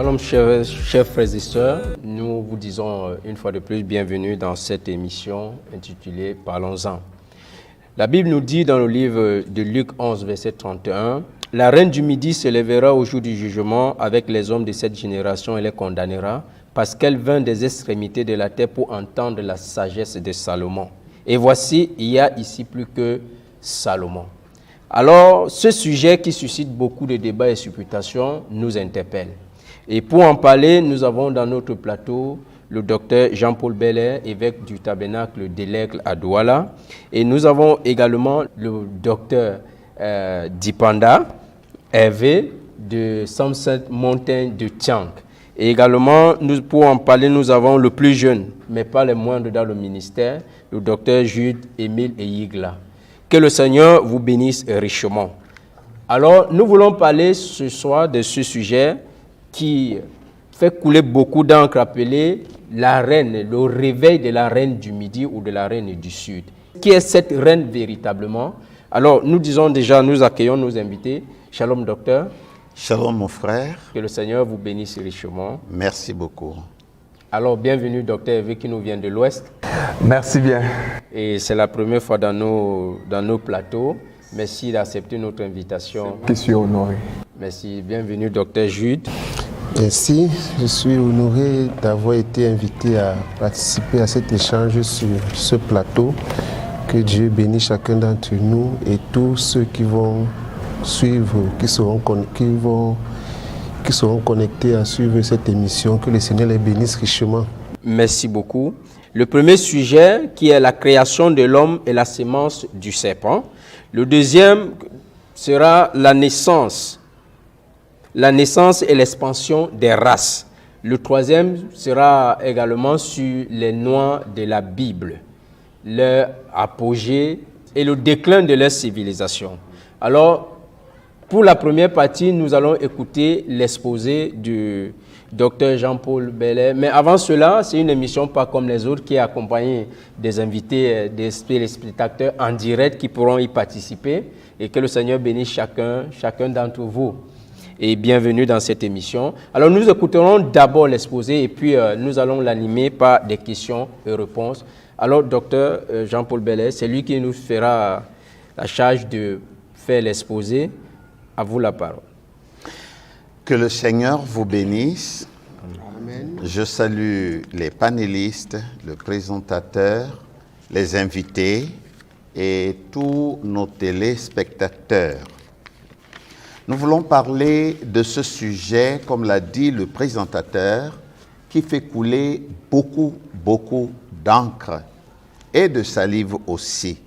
Shalom, chers frères et sœurs. Nous vous disons une fois de plus bienvenue dans cette émission intitulée « Parlons-en ». La Bible nous dit dans le livre de Luc 11, verset 31, « La reine du Midi se lèvera au jour du jugement avec les hommes de cette génération et les condamnera, parce qu'elle vint des extrémités de la terre pour entendre la sagesse de Salomon. Et voici, il y a ici plus que Salomon. » Alors, ce sujet qui suscite beaucoup de débats et supputations nous interpelle. Et pour en parler, nous avons dans notre plateau le docteur Jean-Paul Belair, évêque du tabernacle d'Aigle à Douala. Et nous avons également le docteur Dipanda Hervé de Sunset Mountain de Tiang. Et également, pour en parler, nous avons le plus jeune, mais pas le moindre dans le ministère, le docteur Jude Émile Eyigla. Que le Seigneur vous bénisse richement. Alors, nous voulons parler ce soir de ce sujet qui fait couler beaucoup d'encre, appelé la reine, le réveil de la reine du Midi ou de la reine du Sud. Qui est cette reine véritablement? Alors, nous disons déjà, nous accueillons nos invités. Shalom, docteur. Shalom, mon frère. Que le Seigneur vous bénisse richement. Merci beaucoup. Alors, bienvenue, docteur Hervé, qui nous vient de l'Ouest. Merci bien. Et c'est la première fois dans nos plateaux. Merci d'accepter notre invitation. Je suis honoré. Merci. Bienvenue, docteur Jude. Merci. Je suis honoré d'avoir été invité à participer à cet échange sur ce plateau. Que Dieu bénisse chacun d'entre nous et tous ceux qui vont suivre, qui seront connectés à suivre cette émission. Que le Seigneur les bénisse richement. Merci beaucoup. Le premier sujet qui est la création de l'homme et la sémence du serpent. Le deuxième sera la naissance et l'expansion des races. Le troisième sera également sur les noix de la Bible, leur apogée et le déclin de leur civilisation. Alors, pour la première partie, nous allons écouter l'exposé du docteur Jean-Paul Belair. Mais avant cela, c'est une émission pas comme les autres qui est accompagnée des invités, des téléspectateurs en direct qui pourront y participer. Et que le Seigneur bénisse chacun d'entre vous. Et bienvenue dans cette émission. Alors nous écouterons d'abord l'exposé et puis nous allons l'animer par des questions et réponses. Alors docteur Jean-Paul Belair, c'est lui qui nous fera la charge de faire l'exposé. À vous la parole. Que le Seigneur vous bénisse. Amen. Je salue les panélistes, le présentateur, les invités et tous nos téléspectateurs. Nous voulons parler de ce sujet, comme l'a dit le présentateur, qui fait couler beaucoup d'encre et de salive aussi.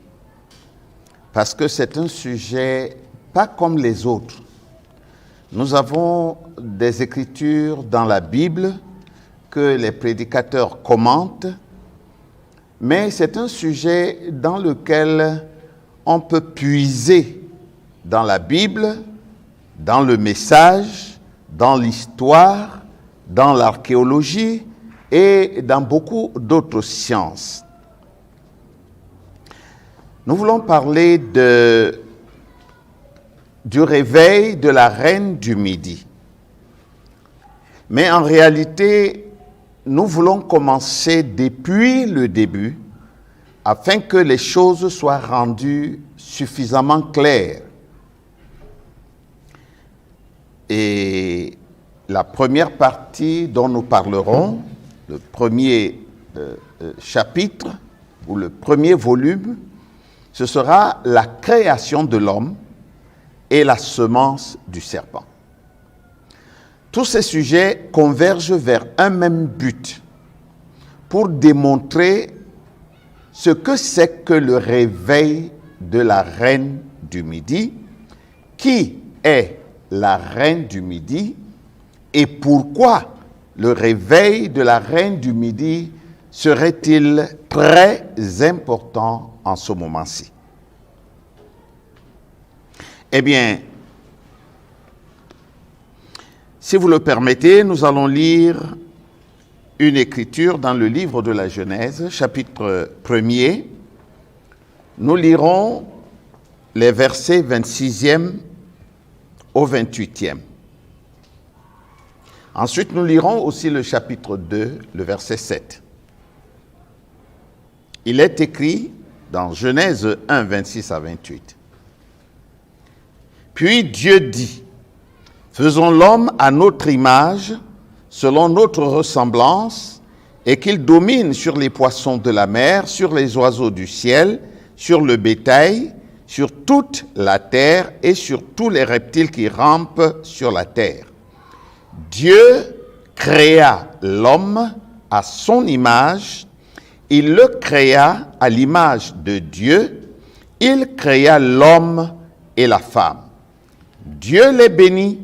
Parce que c'est un sujet pas comme les autres. Nous avons des écritures dans la Bible que les prédicateurs commentent, mais c'est un sujet dans lequel on peut puiser dans la Bible, dans le message, dans l'histoire, dans l'archéologie et dans beaucoup d'autres sciences. Nous voulons parler du réveil de la reine du Midi. Mais en réalité, nous voulons commencer depuis le début afin que les choses soient rendues suffisamment claires. Et la première partie dont nous parlerons, le premier chapitre ou le premier volume, ce sera la création de l'homme et la semence du serpent. Tous ces sujets convergent vers un même but, pour démontrer ce que c'est que le réveil de la reine du Midi, qui est la reine du Midi, et pourquoi le réveil de la reine du Midi serait-il très important en ce moment-ci. Eh bien, si vous le permettez, nous allons lire une écriture dans le livre de la Genèse, chapitre 1er. Nous lirons les versets 26e au 28e. Ensuite, nous lirons aussi le chapitre 2, le verset 7. Il est écrit dans Genèse 1, 26 à 28. Puis Dieu dit, « Faisons l'homme à notre image, selon notre ressemblance, et qu'il domine sur les poissons de la mer, sur les oiseaux du ciel, sur le bétail, sur toute la terre et sur tous les reptiles qui rampent sur la terre. » Dieu créa l'homme à son image, il le créa à l'image de Dieu, il créa l'homme et la femme. Dieu les bénit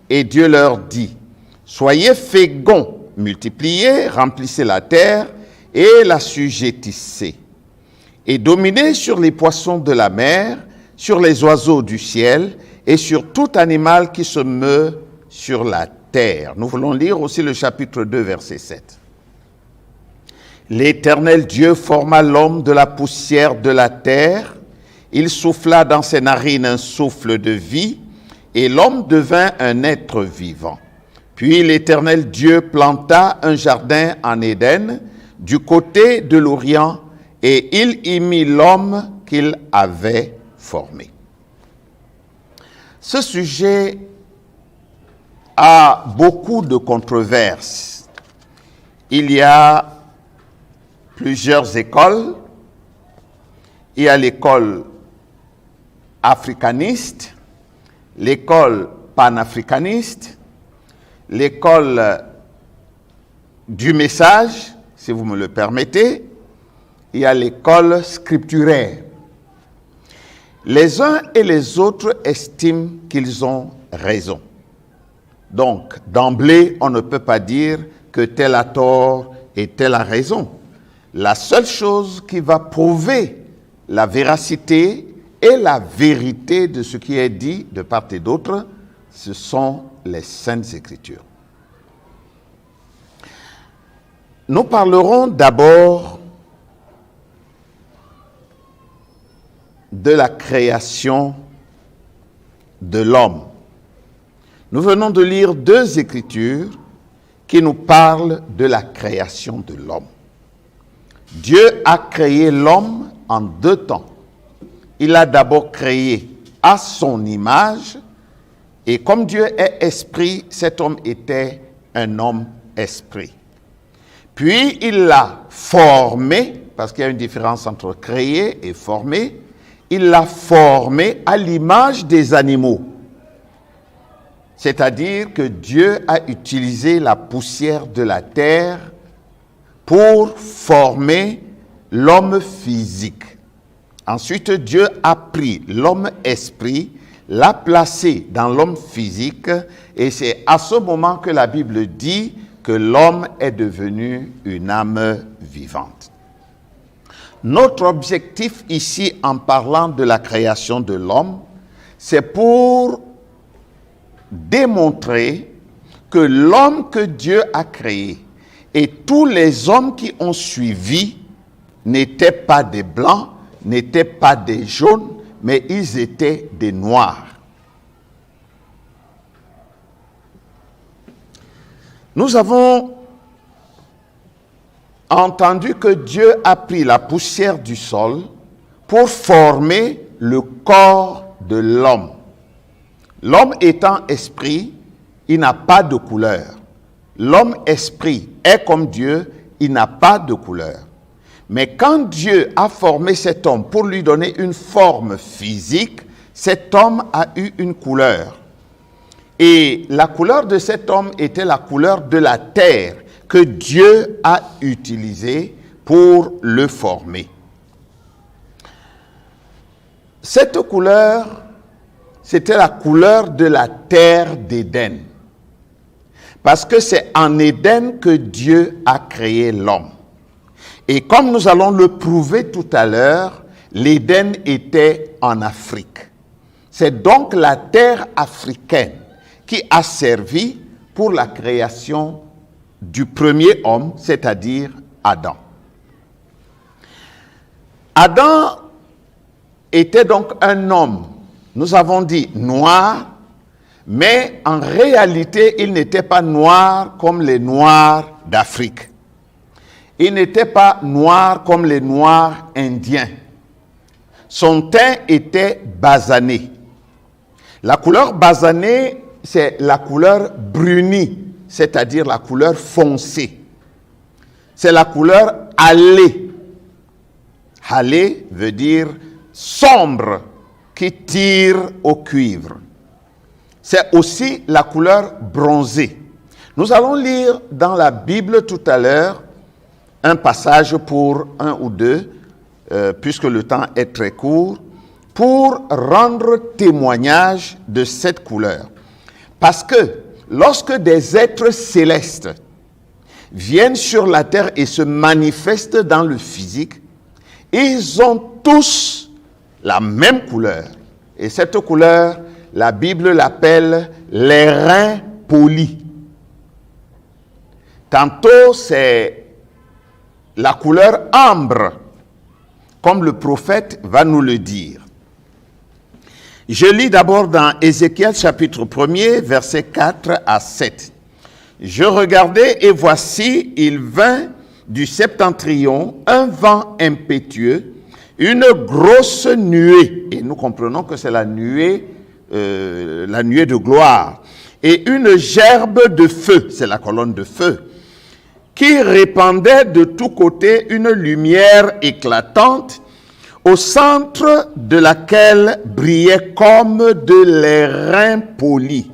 et Dieu leur dit, « Soyez féconds, multipliez, remplissez la terre et l'assujettissez, et dominez sur les poissons de la mer, sur les oiseaux du ciel et sur tout animal qui se meut sur la terre. » Nous voulons lire aussi le chapitre 2, verset 7. L'Éternel Dieu forma l'homme de la poussière de la terre, il souffla dans ses narines un souffle de vie, et l'homme devint un être vivant. Puis l'Éternel Dieu planta un jardin en Éden, du côté de l'Orient, et il y mit l'homme qu'il avait formé. Ce sujet a beaucoup de controverses. Il y a plusieurs écoles. Il y a l'école africaniste, l'école panafricaniste, l'école du message, si vous me le permettez. Il y a l'école scripturaire. Les uns et les autres estiment qu'ils ont raison. Donc, d'emblée, on ne peut pas dire que tel a tort et tel a raison. La seule chose qui va prouver la véracité et la vérité de ce qui est dit de part et d'autre, ce sont les Saintes Écritures. Nous parlerons d'abord de la création de l'homme. Nous venons de lire deux écritures qui nous parlent de la création de l'homme. Dieu a créé l'homme en deux temps. Il a d'abord créé à son image, et comme Dieu est esprit, cet homme était un homme esprit. Puis il l'a formé, parce qu'il y a une différence entre créer et former, il l'a formé à l'image des animaux. C'est-à-dire que Dieu a utilisé la poussière de la terre pour former l'homme physique. Ensuite, Dieu a pris l'homme esprit, l'a placé dans l'homme physique, et c'est à ce moment que la Bible dit que l'homme est devenu une âme vivante. Notre objectif ici, en parlant de la création de l'homme, c'est pour démontrer que l'homme que Dieu a créé et tous les hommes qui ont suivi n'étaient pas des blancs, n'étaient pas des jaunes, mais ils étaient des noirs. Nous avons entendu que Dieu a pris la poussière du sol pour former le corps de l'homme. L'homme étant esprit, il n'a pas de couleur. L'homme esprit est comme Dieu, il n'a pas de couleur. Mais quand Dieu a formé cet homme pour lui donner une forme physique, cet homme a eu une couleur. Et la couleur de cet homme était la couleur de la terre que Dieu a utilisée pour le former. Cette couleur, c'était la couleur de la terre d'Éden. Parce que c'est en Éden que Dieu a créé l'homme. Et comme nous allons le prouver tout à l'heure, l'Éden était en Afrique. C'est donc la terre africaine qui a servi pour la création du premier homme, c'est-à-dire Adam. Adam était donc un homme, nous avons dit noir, Mais en réalité, il n'était pas noir comme les Noirs d'Afrique. Il n'était pas noir comme les Noirs indiens. Son teint était basané. La couleur basanée, c'est la couleur brunie, c'est-à-dire la couleur foncée. C'est la couleur hâlée. Hâlée veut dire sombre, qui tire au cuivre. C'est aussi la couleur bronzée. Nous allons lire dans la Bible tout à l'heure un passage pour un ou deux, puisque le temps est très court, pour rendre témoignage de cette couleur. Parce que lorsque des êtres célestes viennent sur la terre et se manifestent dans le physique, ils ont tous la même couleur. Et cette couleur, la Bible l'appelle les reins polis. Tantôt, c'est la couleur ambre, comme le prophète va nous le dire. Je lis d'abord dans Ézéchiel chapitre 1er, versets 4 à 7. « Je regardais et voici, il vint du septentrion un vent impétueux, une grosse nuée. » Et nous comprenons que c'est la nuée de gloire. « Et une gerbe de feu, c'est la colonne de feu, qui répandait de tous côtés une lumière éclatante, au centre de laquelle brillaient comme de l'airain poli,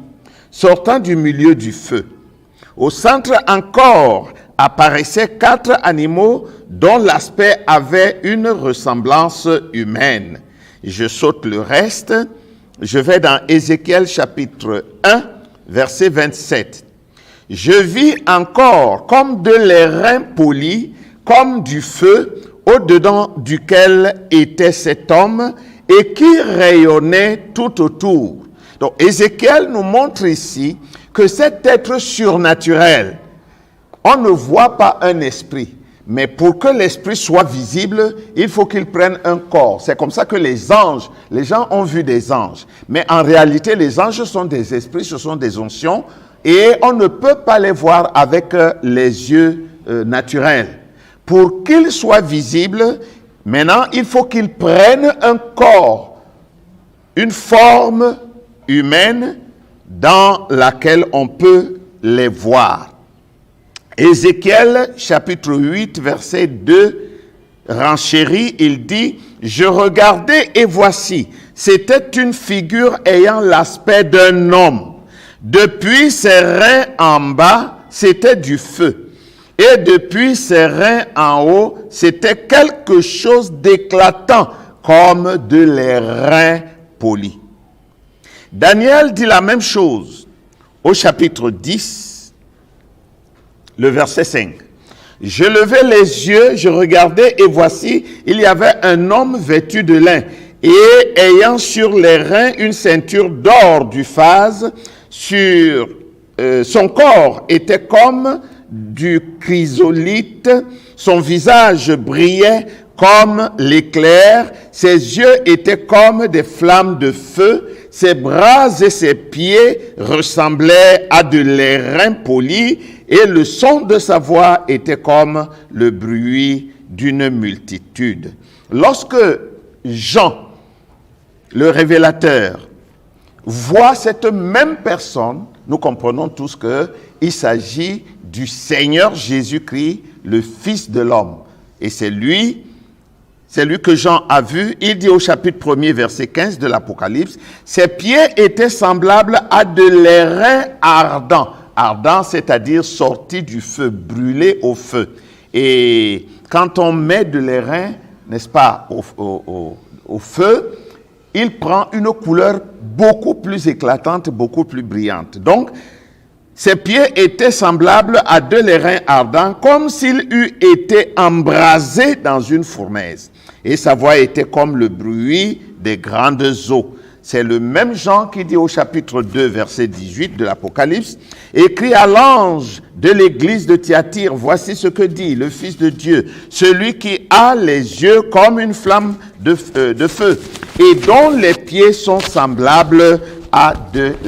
sortant du milieu du feu. Au centre encore apparaissaient 4 animaux dont l'aspect avait une ressemblance humaine. Je saute le reste, je vais dans Ézéchiel chapitre 1, verset 27. Je vis encore comme de l'airain poli, comme du feu, au-dedans duquel était cet homme et qui rayonnait tout autour. Donc Ézéchiel nous montre ici que cet être surnaturel, on ne voit pas un esprit, mais pour que l'esprit soit visible, il faut qu'il prenne un corps. C'est comme ça que les gens ont vu des anges. Mais en réalité, les anges sont des esprits, ce sont des onction, et on ne peut pas les voir avec les yeux naturels. Pour qu'ils soient visibles, maintenant, il faut qu'ils prennent un corps, une forme humaine dans laquelle on peut les voir. Ézéchiel, chapitre 8, verset 2, renchérit, il dit, « Je regardais et voici, c'était une figure ayant l'aspect d'un homme. Depuis ses reins en bas, c'était du feu. Et depuis ses reins en haut, c'était quelque chose d'éclatant, comme de l'airain poli. » Daniel dit la même chose au chapitre 10, le verset 5. « Je levai les yeux, je regardais, et voici, il y avait un homme vêtu de lin, et ayant sur les reins une ceinture d'or du phase, sur son corps était comme du chrysolite, son visage brillait comme l'éclair, ses yeux étaient comme des flammes de feu, ses bras et ses pieds ressemblaient à de l'airain poli, et le son de sa voix était comme le bruit d'une multitude. » Lorsque Jean, le révélateur, voit cette même personne, nous comprenons tous qu'il s'agit du Seigneur Jésus-Christ, le Fils de l'homme. Et c'est lui que Jean a vu. Il dit au chapitre 1er, verset 15 de l'Apocalypse, « Ses pieds étaient semblables à de l'airain ardent. » Ardent, c'est-à-dire sorti du feu, brûlé au feu. Et quand on met de l'airain, n'est-ce pas, au feu, il prend une couleur beaucoup plus éclatante, beaucoup plus brillante. Donc, ses pieds étaient semblables à de l'airain ardent, comme s'il eût été embrasé dans une fournaise. Et sa voix était comme le bruit des grandes eaux. C'est le même Jean qui dit au chapitre 2, verset 18 de l'Apocalypse, « Écrit à l'ange de l'église de Thyatire, voici ce que dit le Fils de Dieu, celui qui a les yeux comme une flamme de feu, et dont les pieds sont semblables a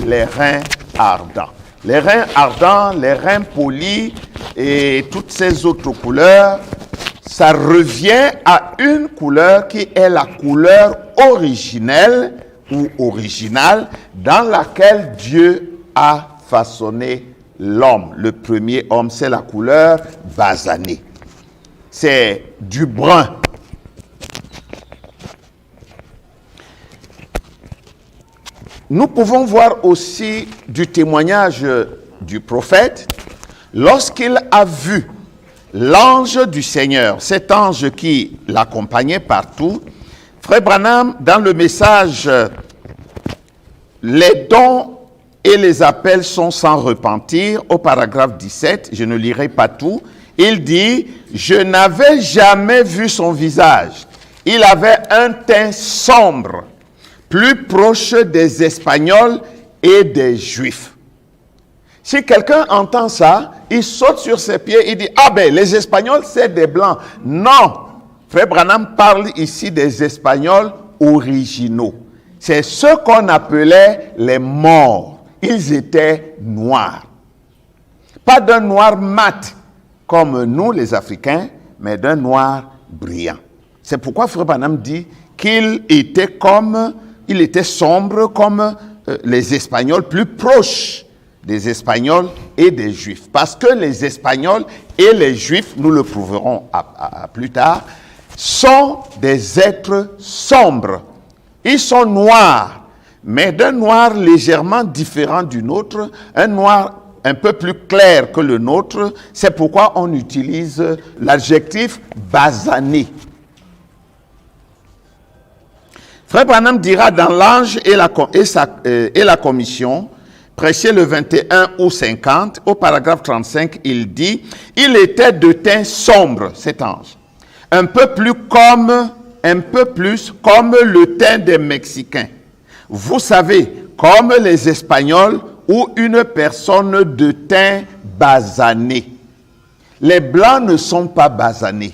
les reins ardents. Les reins ardents, les reins polis et toutes ces autres couleurs, ça revient à une couleur qui est la couleur originelle ou originale dans laquelle Dieu a façonné l'homme. Le premier homme, c'est la couleur basanée. C'est du brun. Nous pouvons voir aussi du témoignage du prophète lorsqu'il a vu l'ange du Seigneur, cet ange qui l'accompagnait partout. Frère Branham, dans le message « Les dons et les appels sont sans repentir », au paragraphe 17, je ne lirai pas tout, il dit « Je n'avais jamais vu son visage. Il avait un teint sombre, plus proche des Espagnols et des Juifs. » Si quelqu'un entend ça, il saute sur ses pieds, il dit « Ah ben, les Espagnols, c'est des Blancs. » Non, Frère Branham parle ici des Espagnols originaux. C'est ceux qu'on appelait les morts. Ils étaient noirs. Pas d'un noir mat, comme nous, les Africains, mais d'un noir brillant. C'est pourquoi Frère Branham dit qu'il était il était sombre comme les Espagnols, plus proches des Espagnols et des Juifs. Parce que les Espagnols et les Juifs, nous le prouverons plus tard, sont des êtres sombres. Ils sont noirs, mais d'un noir légèrement différent du nôtre, un noir un peu plus clair que le nôtre. C'est pourquoi on utilise l'adjectif basané. Frère Branham dira dans l'ange et la commission, prêché le 21 août 50, au paragraphe 35, il dit « Il était de teint sombre, cet ange, un peu plus comme le teint des Mexicains. Vous savez, comme les Espagnols ou une personne de teint basané. Les blancs ne sont pas basanés.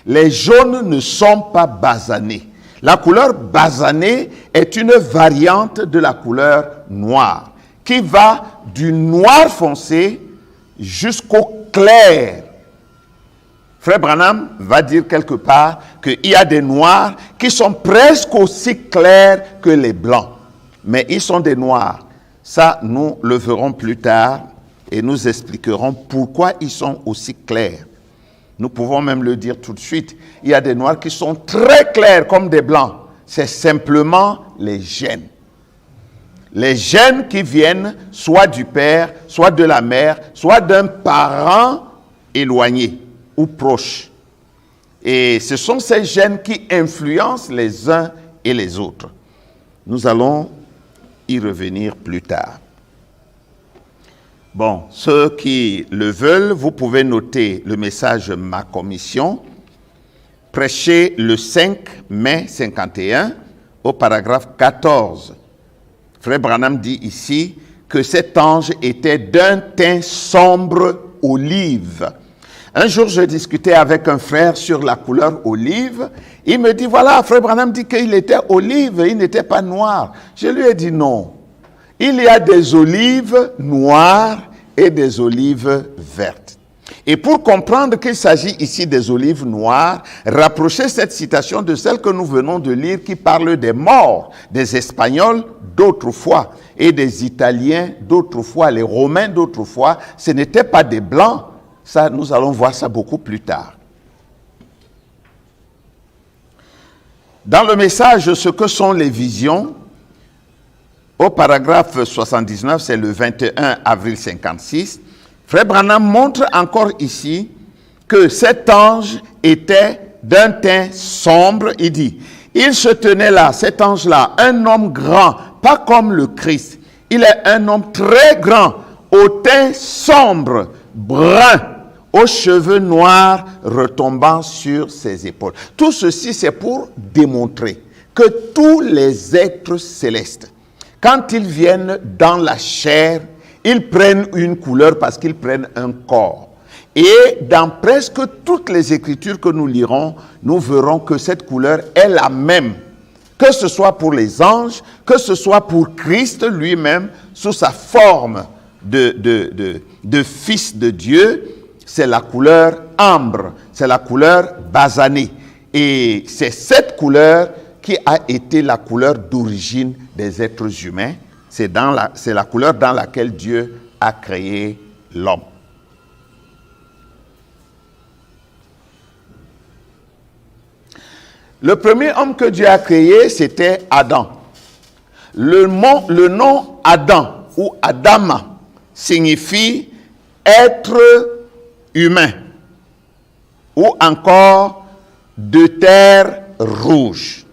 Les jaunes ne sont pas basanés. La couleur basanée est une variante de la couleur noire qui va du noir foncé jusqu'au clair. Frère Branham va dire quelque part qu'il y a des noirs qui sont presque aussi clairs que les blancs. Mais ils sont des noirs. Ça, nous le verrons plus tard et nous expliquerons pourquoi ils sont aussi clairs. Nous pouvons même le dire tout de suite. Il y a des noirs qui sont très clairs comme des blancs. C'est simplement les gènes. Les gènes qui viennent soit du père, soit de la mère, soit d'un parent éloigné ou proche. Et ce sont ces gènes qui influencent les uns et les autres. Nous allons y revenir plus tard. Bon, ceux qui le veulent, vous pouvez noter le message « Ma commission », prêché le 5 mai 51, au paragraphe 14. Frère Branham dit ici que cet ange était d'un teint sombre olive. Un jour, je discutais avec un frère sur la couleur olive. Il me dit, voilà, Frère Branham dit qu'il était olive, il n'était pas noir. Je lui ai dit non. Il y a des olives noires et des olives vertes. Et pour comprendre qu'il s'agit ici des olives noires, rapprochez cette citation de celle que nous venons de lire qui parle des morts, des Espagnols d'autrefois et des Italiens d'autrefois, les Romains d'autrefois. Ce n'étaient pas des Blancs. Ça, nous allons voir ça beaucoup plus tard. Dans le message « Ce que sont les visions », au paragraphe 79, c'est le 21 avril 56, Frère Branham montre encore ici que cet ange était d'un teint sombre. Il dit, il se tenait là, cet ange-là, un homme grand, pas comme le Christ. Il est un homme très grand, au teint sombre, brun, aux cheveux noirs retombant sur ses épaules. Tout ceci, c'est pour démontrer que tous les êtres célestes, quand ils viennent dans la chair, ils prennent une couleur parce qu'ils prennent un corps. Et dans presque toutes les Écritures que nous lirons, nous verrons que cette couleur est la même que ce soit pour les anges, que ce soit pour Christ lui-même, sous sa forme de Fils de Dieu, c'est la couleur ambre, c'est la couleur basanée. Et c'est cette couleur qui a été la couleur d'origine des êtres humains. C'est la couleur dans laquelle Dieu a créé l'homme. Le premier homme que Dieu a créé, c'était Adam. Le nom Adam ou Adama signifie être humain ou encore de terre rouge.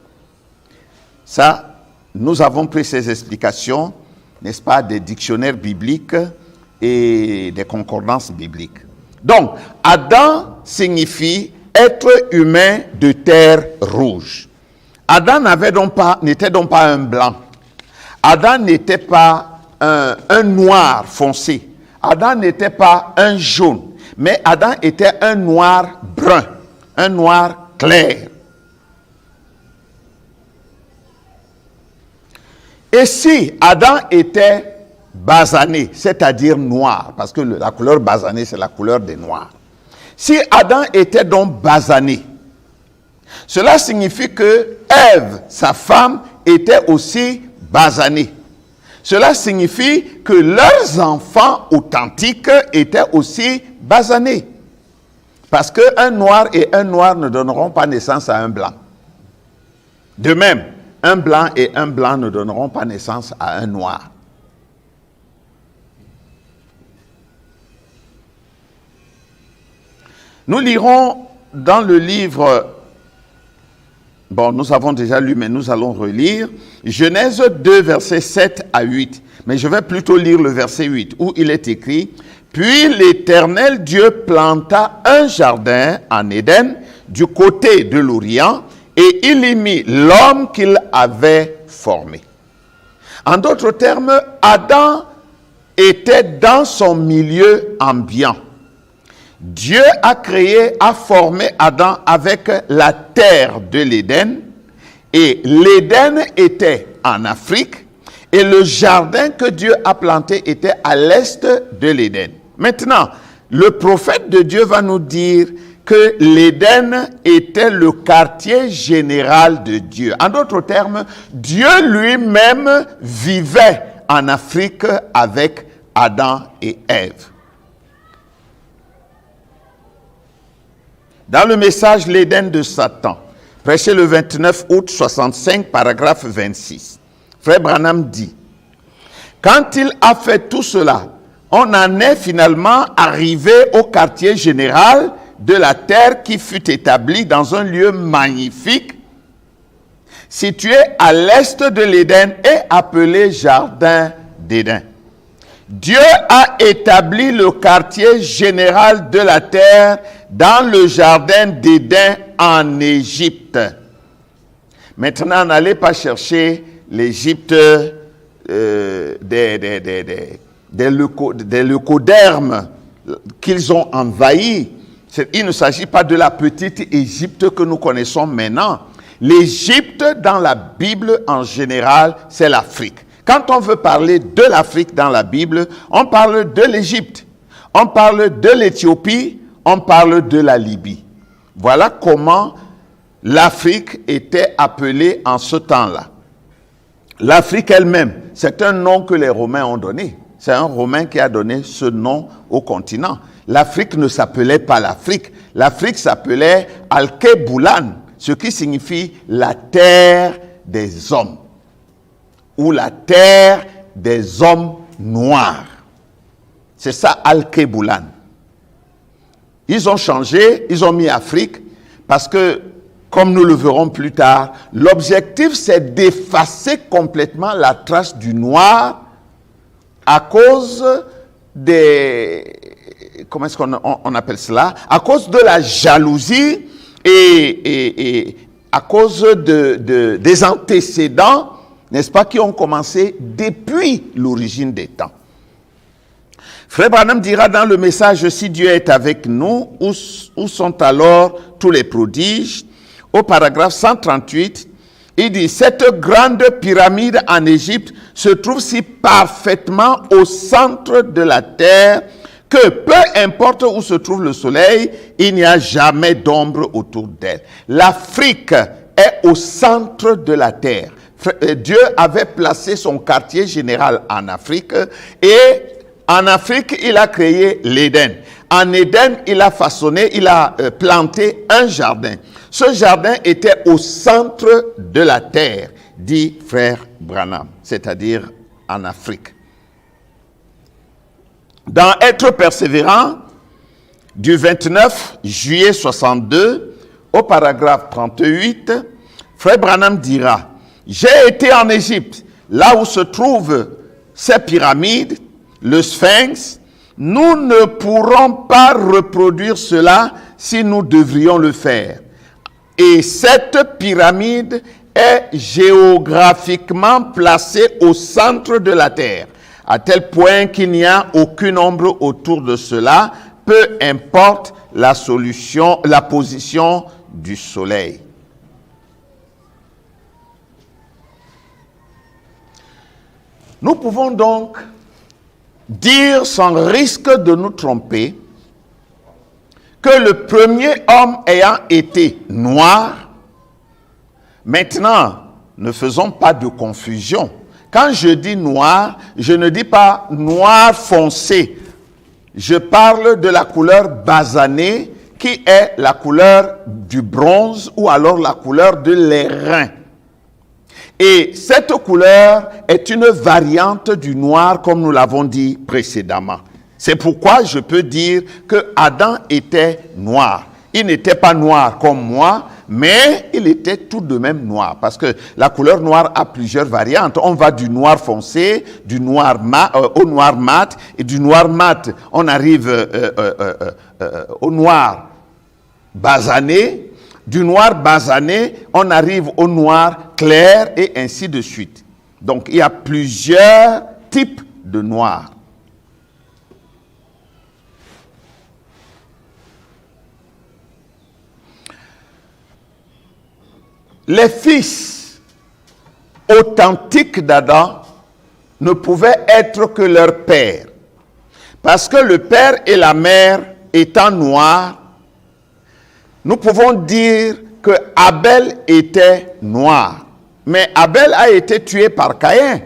Ça, nous avons pris ces explications, n'est-ce pas, des dictionnaires bibliques et des concordances bibliques. Donc, Adam signifie être humain de terre rouge. Adam n'était donc pas un blanc. Adam n'était pas un noir foncé. Adam n'était pas un jaune. Mais Adam était un noir brun, un noir clair. Et si Adam était basané, c'est-à-dire noir, parce que la couleur basanée, c'est la couleur des noirs. Si Adam était donc basané, cela signifie que Ève, sa femme, était aussi basanée. Cela signifie que leurs enfants authentiques étaient aussi basanés. Parce qu'un noir et un noir ne donneront pas naissance à un blanc. De même, un blanc et un blanc ne donneront pas naissance à un noir. Nous lirons dans le livre, nous avons déjà lu, mais nous allons relire, Genèse 2, versets 7 à 8. Mais je vais plutôt lire le verset 8, où il est écrit, « Puis l'Éternel Dieu planta un jardin en Éden, du côté de l'Orient, et il y mit l'homme qu'il avait formé. » En d'autres termes, Adam était dans son milieu ambiant. Dieu a formé Adam avec la terre de l'Éden, et l'Éden était en Afrique, et le jardin que Dieu a planté était à l'est de l'Éden. Maintenant, le prophète de Dieu va nous dire que l'Éden était le quartier général de Dieu. En d'autres termes, Dieu lui-même vivait en Afrique avec Adam et Ève. Dans le message L'Éden de Satan, prêché le 29 août 65, paragraphe 26, Frère Branham dit, « Quand il a fait tout cela, on en est finalement arrivé au quartier général de la terre qui fut établi dans un lieu magnifique, situé à l'est de l'Éden et appelé Jardin d'Éden. Dieu a établi le quartier général de la terre dans le Jardin d'Éden en Égypte. Maintenant, n'allez pas chercher l'Égypte des leucodermes qu'ils ont envahis. Il ne s'agit pas de la petite Égypte que nous connaissons maintenant. L'Égypte dans la Bible en général, c'est l'Afrique. Quand on veut parler de l'Afrique dans la Bible, on parle de l'Égypte, on parle de l'Éthiopie, on parle de la Libye. Voilà comment l'Afrique était appelée en ce temps-là. L'Afrique elle-même, c'est un nom que les Romains ont donné. C'est un Romain qui a donné ce nom au continent. L'Afrique ne s'appelait pas l'Afrique. L'Afrique s'appelait Alkeboulan, ce qui signifie la terre des hommes ou la terre des hommes noirs. C'est ça Alkeboulan. Ils ont changé, ils ont mis Afrique parce que, comme nous le verrons plus tard, l'objectif c'est d'effacer complètement la trace du noir à cause des... Comment est-ce qu'on appelle cela? À cause de la jalousie et à cause des antécédents, n'est-ce pas, qui ont commencé depuis l'origine des temps. Frère Branham dira dans le message « Si Dieu est avec nous, où sont alors tous les prodiges ?» Au paragraphe 138, Il dit, cette grande pyramide en Égypte se trouve si parfaitement au centre de la terre que peu importe où se trouve le soleil, il n'y a jamais d'ombre autour d'elle. L'Afrique est au centre de la terre. Dieu avait placé son quartier général en Afrique et en Afrique, il a créé l'Éden. En Éden, il a planté un jardin. Ce jardin était au centre de la terre, dit frère Branham, c'est-à-dire en Afrique. Dans Être persévérant, du 29 juillet 62, au paragraphe 38, frère Branham dira, « J'ai été en Égypte, là où se trouvent ces pyramides, le Sphinx. Nous ne pourrons pas reproduire cela si nous devrions le faire. Et cette pyramide est géographiquement placée au centre de la terre, à tel point qu'il n'y a aucune ombre autour de cela, peu importe la position du soleil. » Nous pouvons donc dire sans risque de nous tromper que le premier homme ayant été noir, maintenant, ne faisons pas de confusion. Quand je dis noir, je ne dis pas noir foncé. Je parle de la couleur basanée qui est la couleur du bronze ou alors la couleur de l'airain. Et cette couleur est une variante du noir comme nous l'avons dit précédemment. C'est pourquoi je peux dire que Adam était noir. Il n'était pas noir comme moi, mais il était tout de même noir. Parce que la couleur noire a plusieurs variantes. On va du noir foncé, du noir au noir mat. Et du noir mat, on arrive au noir basané. Du noir basané, on arrive au noir clair et ainsi de suite. Donc, il y a plusieurs types de noir. Les fils authentiques d'Adam ne pouvaient être que leur père. Parce que le père et la mère étant noirs, nous pouvons dire que Abel était noir. Mais Abel a été tué par Caïn.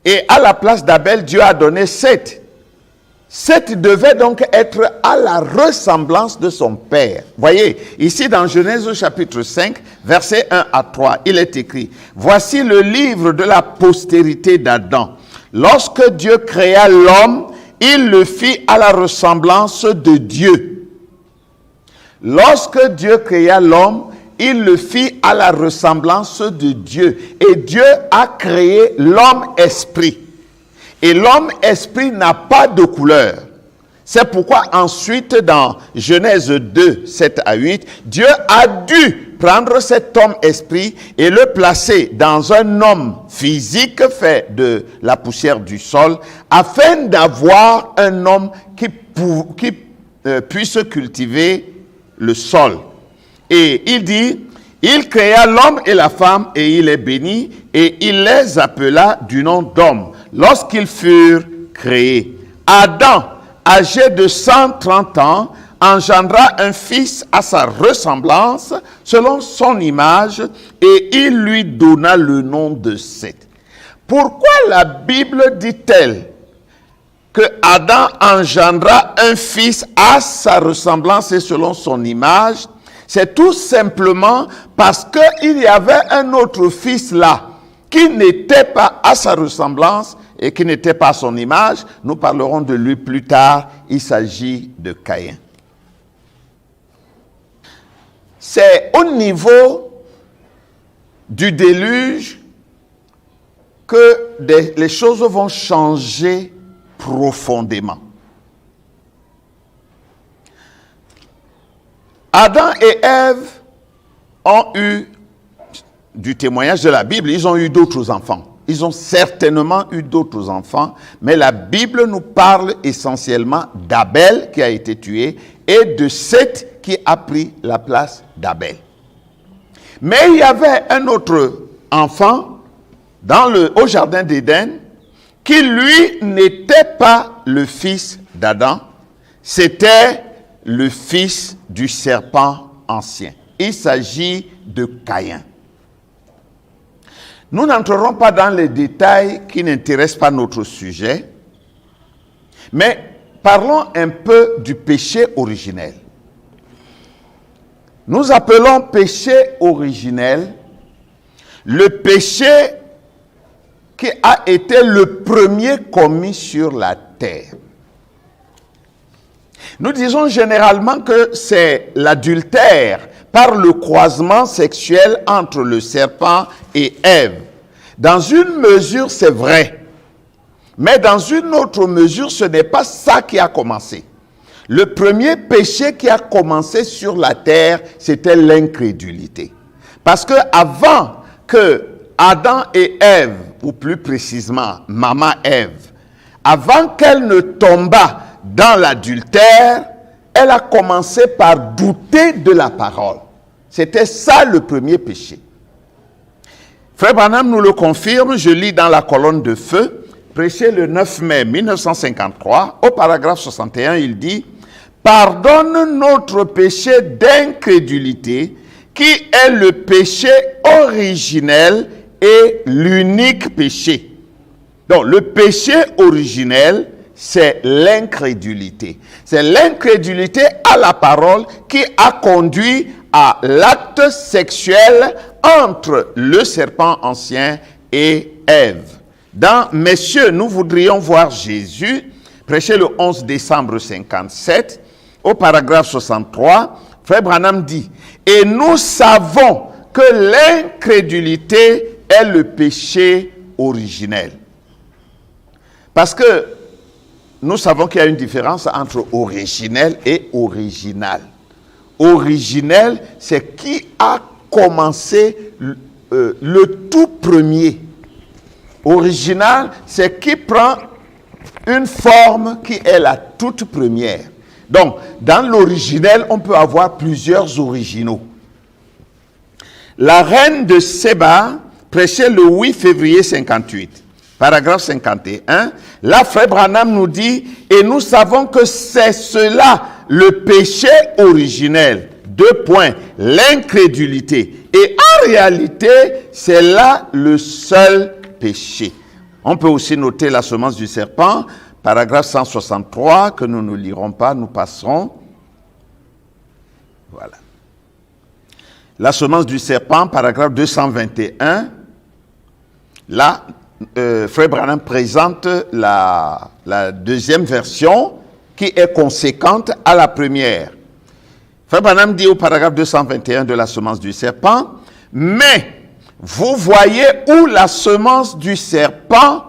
Et à la place d'Abel, Dieu a donné Seth. Seth devait donc être à la ressemblance de son père. Voyez, ici dans Genèse chapitre 5, versets 1 à 3, il est écrit, « Voici le livre de la postérité d'Adam. Lorsque Dieu créa l'homme, il le fit à la ressemblance de Dieu. » Lorsque Dieu créa l'homme, il le fit à la ressemblance de Dieu. Et Dieu a créé l'homme esprit. Et l'homme esprit n'a pas de couleur. C'est pourquoi ensuite dans Genèse 2, 7 à 8, Dieu a dû prendre cet homme esprit et le placer dans un homme physique fait de la poussière du sol, afin d'avoir un homme qui puisse cultiver le sol. Et il dit, il créa l'homme et la femme et il les bénit et il les appela du nom d'homme lorsqu'ils furent créés. Adam, âgé de 130 ans, engendra un fils à sa ressemblance, selon son image, et il lui donna le nom de Seth. Pourquoi la Bible dit-elle que Adam engendra un fils à sa ressemblance et selon son image? C'est tout simplement parce qu'il y avait un autre fils là, qui n'était pas à sa ressemblance et qui n'était pas à son image. Nous parlerons de lui plus tard. Il s'agit de Caïn. C'est au niveau du déluge que les choses vont changer profondément. Adam et Ève ont eu, du témoignage de la Bible, ils ont eu d'autres enfants. Ils ont certainement eu d'autres enfants, mais la Bible nous parle essentiellement d'Abel qui a été tué et de Seth qui a pris la place d'Abel. Mais il y avait un autre enfant au jardin d'Éden qui, lui, n'était pas le fils d'Adam, c'était le fils du serpent ancien. Il s'agit de Caïn. Nous n'entrerons pas dans les détails qui n'intéressent pas notre sujet, mais parlons un peu du péché originel. Nous appelons péché originel le péché qui a été le premier commis sur la terre. Nous disons généralement que c'est l'adultère par le croisement sexuel entre le serpent et Ève. Dans une mesure, c'est vrai. Mais dans une autre mesure, ce n'est pas ça qui a commencé. Le premier péché qui a commencé sur la terre, c'était l'incrédulité. Parce que avant que Adam et Ève, ou plus précisément maman Ève, avant qu'elle ne tombât dans l'adultère, elle a commencé par douter de la parole. C'était ça le premier péché. Frère Branham nous le confirme, je lis dans la colonne de feu, prêché le 9 mai 1953, au paragraphe 61, il dit « Pardonne notre péché d'incrédulité, qui est le péché originel et l'unique péché. » Donc, le péché originel, c'est l'incrédulité. C'est l'incrédulité à la parole qui a conduit à l'acte sexuel entre le serpent ancien et Ève. Dans Messieurs, nous voudrions voir Jésus, prêché le 11 décembre 57, au paragraphe 63, Frère Branham dit « Et nous savons que l'incrédulité est le péché originel. » Parce que nous savons qu'il y a une différence entre originel et original. Originel, c'est qui a commencé le tout premier. Original, c'est qui prend une forme qui est la toute première. Donc, dans l'originel, on peut avoir plusieurs originaux. La reine de Séba prêchait le 8 février 58. Paragraphe 51, là, Frère Branham nous dit, et nous savons que c'est cela le péché originel. 2 points, l'incrédulité. Et en réalité, c'est là le seul péché. On peut aussi noter la semence du serpent, paragraphe 163, que nous ne lirons pas, nous passerons. Voilà. La semence du serpent, paragraphe 221, là, Frère Branham présente la deuxième version qui est conséquente à la première. Frère Branham dit au paragraphe 221 de la semence du serpent, mais vous voyez où la semence du serpent, ...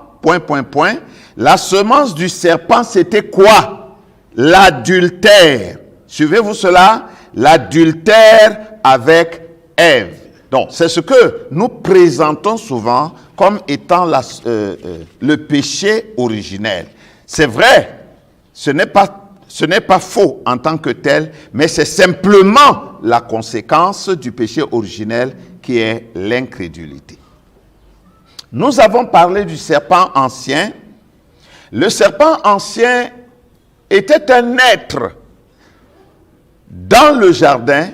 La semence du serpent, c'était quoi? L'adultère. Suivez-vous cela? L'adultère avec Ève. Donc, c'est ce que nous présentons souvent comme étant le péché originel. C'est vrai, ce n'est pas faux en tant que tel, mais c'est simplement la conséquence du péché originel qui est l'incrédulité. Nous avons parlé du serpent ancien. Le serpent ancien était un être dans le jardin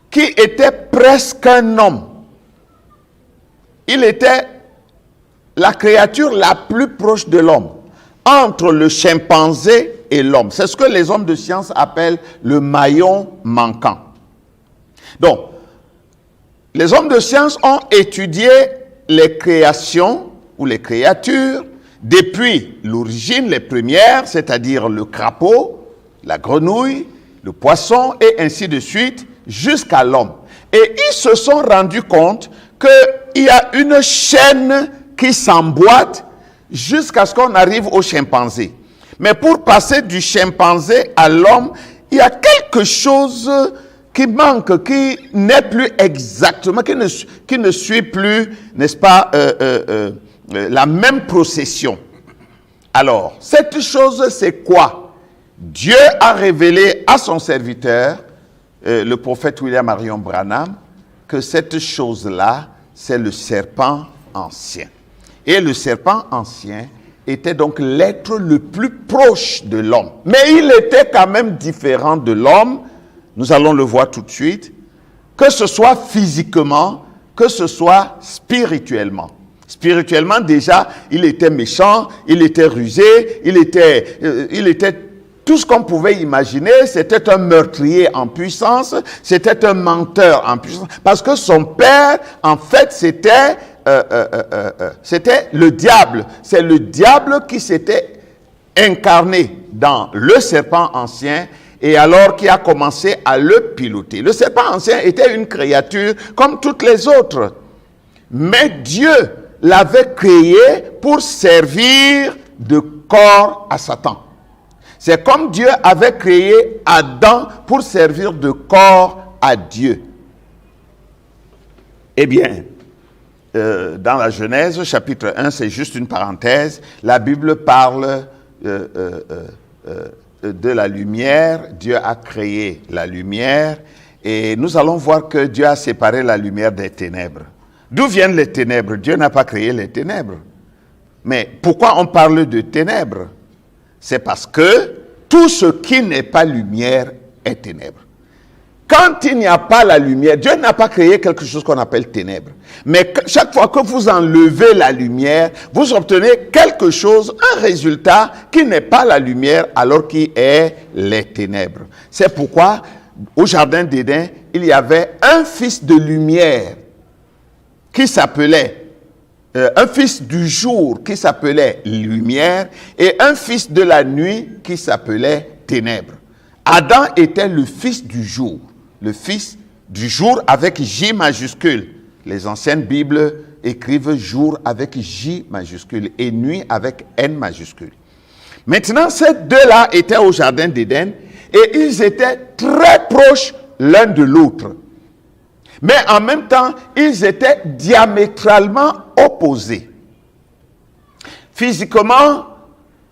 qui était presque un homme. Il était la créature la plus proche de l'homme, entre le chimpanzé et l'homme. C'est ce que les hommes de science appellent le maillon manquant. Donc, les hommes de science ont étudié les créations ou les créatures depuis l'origine, les premières, c'est-à-dire le crapaud, la grenouille, le poisson et ainsi de suite, jusqu'à l'homme. Et ils se sont rendus compte qu'il y a une chaîne qui s'emboîte jusqu'à ce qu'on arrive au chimpanzé. Mais pour passer du chimpanzé à l'homme, il y a quelque chose qui manque, qui n'est plus exactement, qui ne suit plus, n'est-ce pas, la même procession. Alors, cette chose, c'est quoi? Dieu a révélé à son serviteur, le prophète William Marion Branham, que cette chose-là, c'est le serpent ancien. Et le serpent ancien était donc l'être le plus proche de l'homme. Mais il était quand même différent de l'homme, nous allons le voir tout de suite, que ce soit physiquement, que ce soit spirituellement. Spirituellement, déjà, il était méchant, il était rusé, il était tout ce qu'on pouvait imaginer. C'était un meurtrier en puissance, c'était un menteur en puissance. Parce que son père, en fait, c'était le diable. C'est le diable qui s'était incarné dans le serpent ancien et alors qui a commencé à le piloter. Le serpent ancien était une créature comme toutes les autres. Mais Dieu l'avait créé pour servir de corps à Satan. C'est comme Dieu avait créé Adam pour servir de corps à Dieu. Eh bien, dans la Genèse, chapitre 1, c'est juste une parenthèse, la Bible parle de la lumière. Dieu a créé la lumière et nous allons voir que Dieu a séparé la lumière des ténèbres. D'où viennent les ténèbres? Dieu n'a pas créé les ténèbres. Mais pourquoi on parle de ténèbres? C'est parce que tout ce qui n'est pas lumière est ténèbres. Quand il n'y a pas la lumière, Dieu n'a pas créé quelque chose qu'on appelle ténèbres. Mais chaque fois que vous enlevez la lumière, vous obtenez quelque chose, un résultat qui n'est pas la lumière, alors qui est les ténèbres. C'est pourquoi, au jardin d'Éden, il y avait un fils de lumière qui s'appelait, un fils du jour qui s'appelait lumière et un fils de la nuit qui s'appelait ténèbres. Adam était le fils du jour. Le fils du jour avec J majuscule. Les anciennes Bibles écrivent jour avec J majuscule et nuit avec N majuscule. Maintenant, ces deux-là étaient au jardin d'Éden et ils étaient très proches l'un de l'autre. Mais en même temps, ils étaient diamétralement opposés. Physiquement,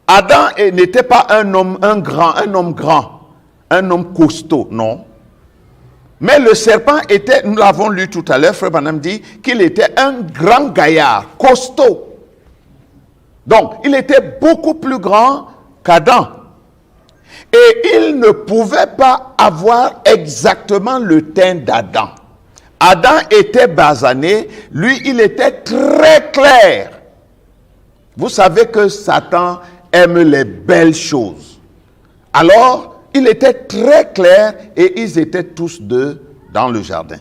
Adam n'était pas un homme grand, un homme costaud, non. Mais le serpent était, nous l'avons lu tout à l'heure, Frère Branham dit qu'il était un grand gaillard, costaud. Donc, il était beaucoup plus grand qu'Adam. Et il ne pouvait pas avoir exactement le teint d'Adam. Adam était basané, lui, il était très clair. Vous savez que Satan aime les belles choses. Alors, il était très clair et ils étaient tous deux dans le jardin.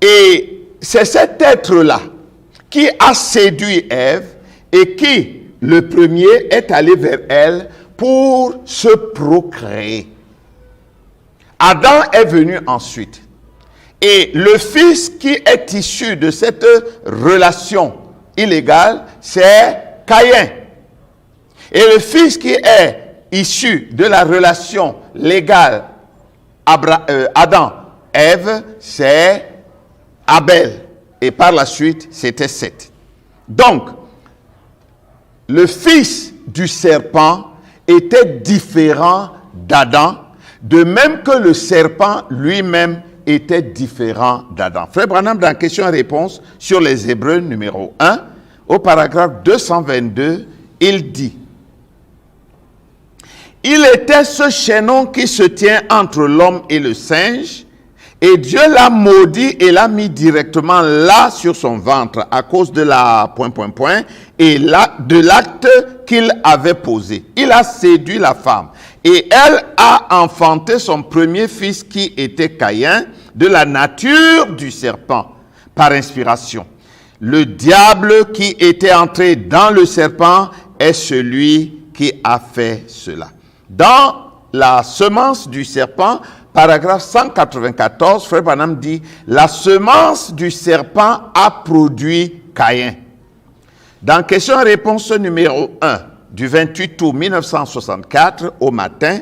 Et c'est cet être-là qui a séduit Ève et qui, le premier, est allé vers elle pour se procréer. Adam est venu ensuite. Et le fils qui est issu de cette relation illégale, c'est Caïn. Et le fils qui est issu de la relation légale Adam-Ève, c'est Abel. Et par la suite, c'était Seth. Donc, le fils du serpent était différent d'Adam, de même que le serpent lui-même était différent d'Adam. Frère Branham, dans question-réponse sur les Hébreux numéro 1, au paragraphe 222, il dit: il était ce chaînon qui se tient entre l'homme et le singe, et Dieu l'a maudit et l'a mis directement là sur son ventre à cause de la ... et là, de l'acte qu'il avait posé. Il a séduit la femme et elle a enfanté son premier fils qui était Caïn, de la nature du serpent, par inspiration. Le diable qui était entré dans le serpent est celui qui a fait cela. Dans la semence du serpent, paragraphe 194, Frère Branham dit: la semence du serpent a produit Caïn. Dans question-réponse numéro 1, du 28 août 1964, au matin,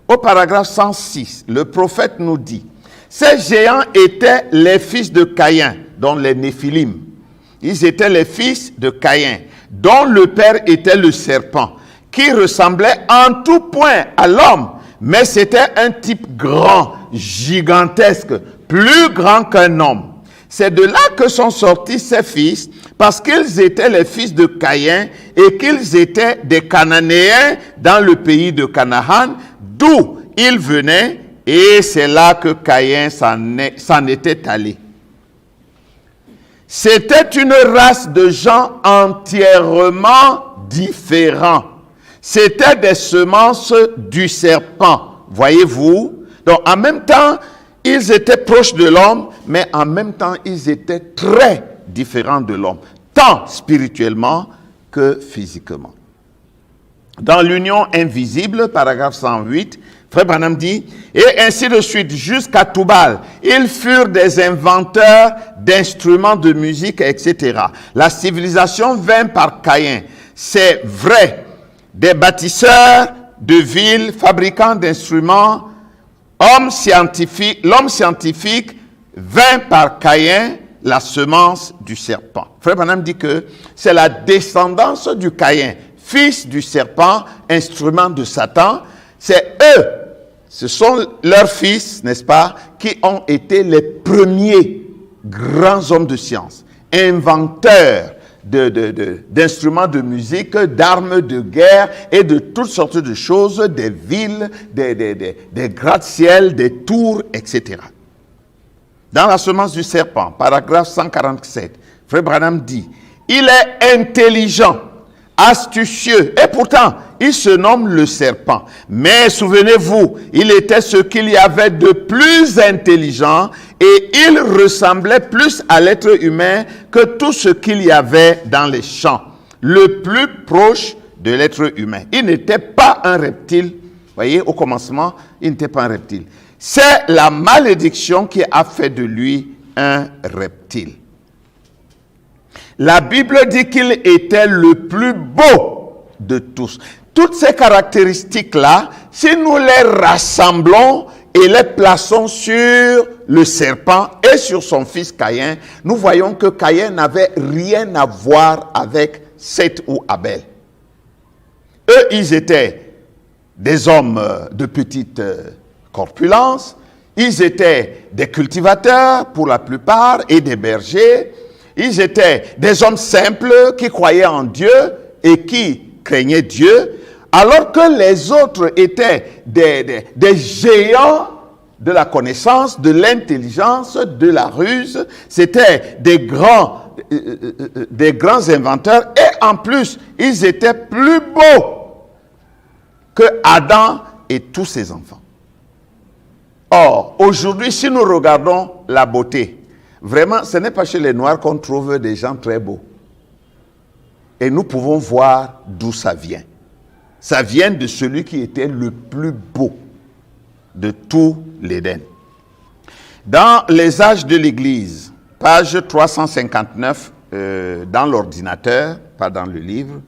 au paragraphe 106, le prophète nous dit: ces géants étaient les fils de Caïn, dont les Néphilim. Ils étaient les fils de Caïn, dont le père était le serpent, qui ressemblait en tout point à l'homme, mais c'était un type grand, gigantesque, plus grand qu'un homme. C'est de là que sont sortis ses fils, parce qu'ils étaient les fils de Caïn et qu'ils étaient des Cananéens dans le pays de Canaan, d'où ils venaient, et c'est là que Caïn s'en était allé. C'était une race de gens entièrement différents. C'était des semences du serpent, voyez-vous. Donc en même temps, ils étaient proches de l'homme, mais en même temps, ils étaient très différents de l'homme, tant spirituellement que physiquement. Dans l'union invisible, paragraphe 108, Frère Branham dit, et ainsi de suite, jusqu'à Tubal, ils furent des inventeurs d'instruments de musique, etc. La civilisation vint par Caïn. C'est vrai, des bâtisseurs de villes, fabricants d'instruments, l'homme scientifique vint par Caïn, la semence du serpent. Frère Branham dit que c'est la descendance du Caïn, fils du serpent, instrument de Satan. C'est eux, ce sont leurs fils, n'est-ce pas, qui ont été les premiers grands hommes de science, inventeurs d'instruments de musique, d'armes de guerre et de toutes sortes de choses, des villes, des gratte-ciel, des tours, etc. Dans la semence du serpent, paragraphe 147, Frère Branham dit, il est intelligent, astucieux, et pourtant, il se nomme le serpent. Mais souvenez-vous, il était ce qu'il y avait de plus intelligent et il ressemblait plus à l'être humain que tout ce qu'il y avait dans les champs. Le plus proche de l'être humain. Il n'était pas un reptile. Vous voyez, au commencement, il n'était pas un reptile. C'est la malédiction qui a fait de lui un reptile. La Bible dit qu'il était le plus beau de tous. Toutes ces caractéristiques-là, si nous les rassemblons et les plaçons sur le serpent et sur son fils Caïn, nous voyons que Caïn n'avait rien à voir avec Seth ou Abel. Eux, ils étaient des hommes de petite corpulence, ils étaient des cultivateurs pour la plupart et des bergers, ils étaient des hommes simples qui croyaient en Dieu et qui craignaient Dieu, alors que les autres étaient des géants de la connaissance, de l'intelligence, de la ruse. C'était des grands inventeurs et en plus, ils étaient plus beaux que Adam et tous ses enfants. Or, aujourd'hui, si nous regardons la beauté, vraiment, ce n'est pas chez les Noirs qu'on trouve des gens très beaux. Et nous pouvons voir d'où ça vient. Ça vient de celui qui était le plus beau de tout l'Éden. Dans les âges de l'Église, page 359 dans l'ordinateur, pas dans le livre,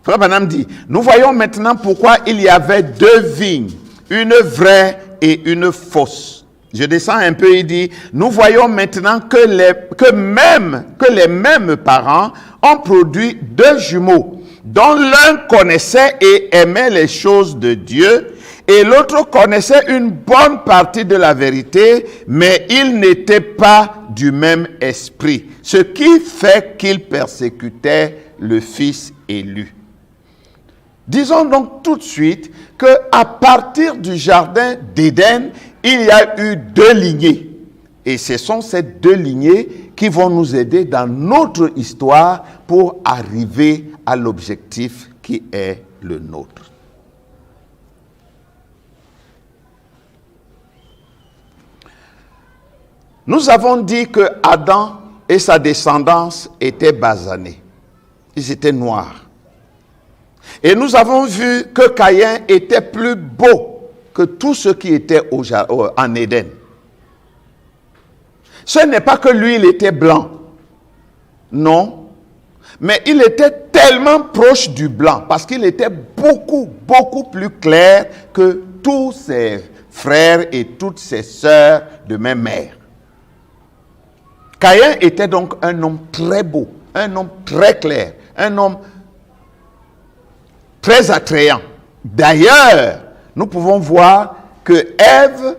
Frère Branham dit, nous voyons maintenant pourquoi il y avait deux vignes, une vraie et une fausse. Je descends un peu, il dit, nous voyons maintenant que les mêmes parents ont produit deux jumeaux, dont l'un connaissait et aimait les choses de Dieu, et l'autre connaissait une bonne partie de la vérité, mais ils n'étaient pas du même esprit, ce qui fait qu'ils persécutaient le Fils élu. Disons donc tout de suite qu'à partir du jardin d'Éden, il y a eu deux lignées. Et ce sont ces deux lignées qui vont nous aider dans notre histoire pour arriver à l'objectif qui est le nôtre. Nous avons dit que Adam et sa descendance étaient basanés. Ils étaient noirs. Et nous avons vu que Caïn était plus beau que tout ce qui était en Éden. Ce n'est pas que lui, il était blanc. Non. Mais il était tellement proche du blanc parce qu'il était beaucoup, beaucoup plus clair que tous ses frères et toutes ses sœurs de même mère. Caïn était donc un homme très beau, un homme très clair, un homme très attrayant. D'ailleurs, nous pouvons voir que Ève,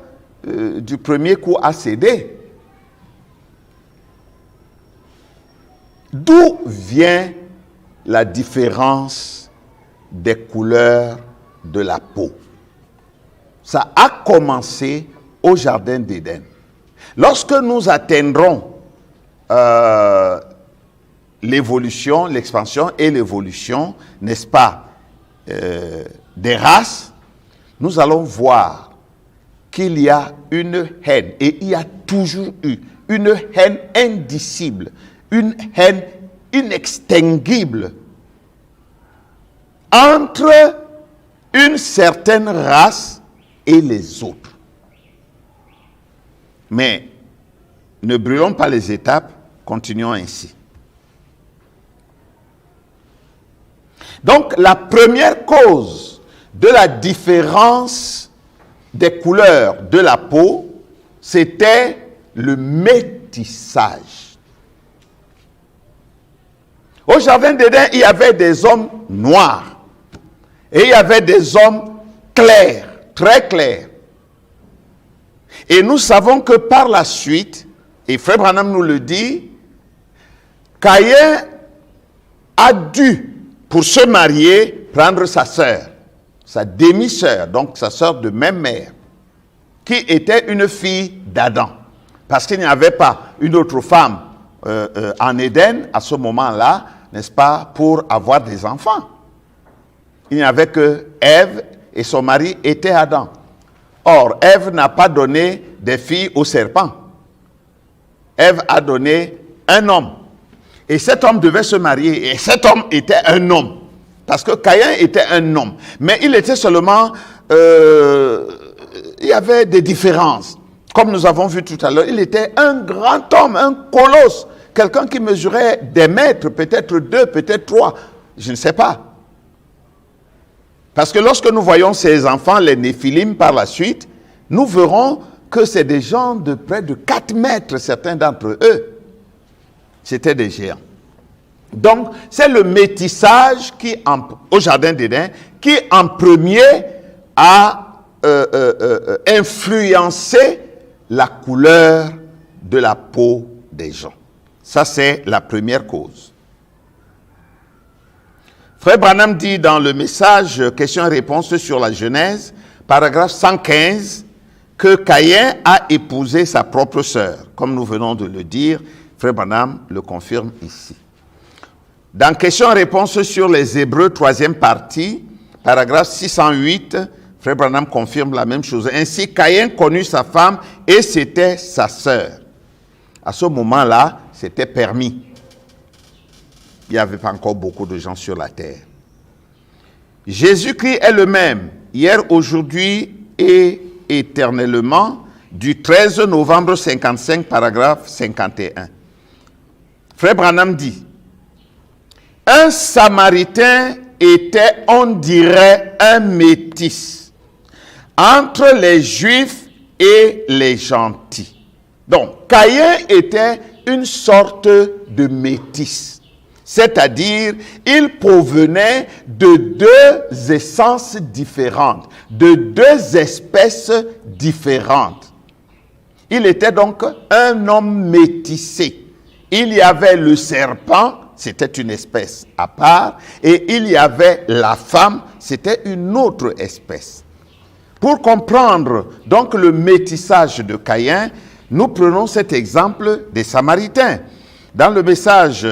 du premier coup, a cédé. D'où vient la différence des couleurs de la peau? Ça a commencé au jardin d'Éden. Lorsque nous atteindrons l'évolution, l'expansion et l'évolution, n'est-ce pas, des races, nous allons voir qu'il y a une haine, et il y a toujours eu une haine indicible, une haine inextinguible entre une certaine race et les autres. Mais ne brûlons pas les étapes, continuons ainsi. Donc, la première cause de la différence des couleurs de la peau, c'était le métissage. Au jardin d'Éden, il y avait des hommes noirs et il y avait des hommes clairs, très clairs. Et nous savons que par la suite, et Frère Branham nous le dit, Caïn a dû, pour se marier, prendre sa sœur, sa demi-sœur, donc sa sœur de même mère, qui était une fille d'Adam. Parce qu'il n'y avait pas une autre femme en Éden à ce moment-là, n'est-ce pas, pour avoir des enfants. Il n'y avait que Ève et son mari était Adam. Or, Ève n'a pas donné des filles au serpent. Ève a donné un homme. Et cet homme devait se marier. Et cet homme était un homme. Parce que Caïn était un homme. Mais il était seulement... il y avait des différences. Comme nous avons vu tout à l'heure, il était un grand homme, un colosse. Quelqu'un qui mesurait des mètres, peut-être 2, peut-être 3. Je ne sais pas. Parce que lorsque nous voyons ces enfants, les Néphilim par la suite, nous verrons que c'est des gens de près de 4 mètres, certains d'entre eux. C'était des géants. Donc, c'est le métissage qui, au jardin d'Éden, qui en premier a influencé la couleur de la peau des gens. Ça, c'est la première cause. Frère Branham dit dans le message question-réponse sur la Genèse, paragraphe 115, que Caïn a épousé sa propre sœur. Comme nous venons de le dire, Frère Branham le confirme ici. Dans question-réponse sur les Hébreux, 3e partie, paragraphe 608, Frère Branham confirme la même chose. Ainsi, Caïn connut sa femme et c'était sa sœur. À ce moment-là, c'était permis. Il n'y avait pas encore beaucoup de gens sur la terre. Jésus-Christ est le même, hier, aujourd'hui et éternellement, du 13 novembre 55, paragraphe 51. Frère Branham dit, un Samaritain était, on dirait, un métis entre les Juifs et les gentils. Donc, Caïn était une sorte de métis. C'est-à-dire, il provenait de 2 essences différentes, de 2 espèces différentes. Il était donc un homme métissé. Il y avait le serpent, c'était une espèce à part, et il y avait la femme, c'était une autre espèce. Pour comprendre donc le métissage de Caïn, nous prenons cet exemple des Samaritains. Dans le message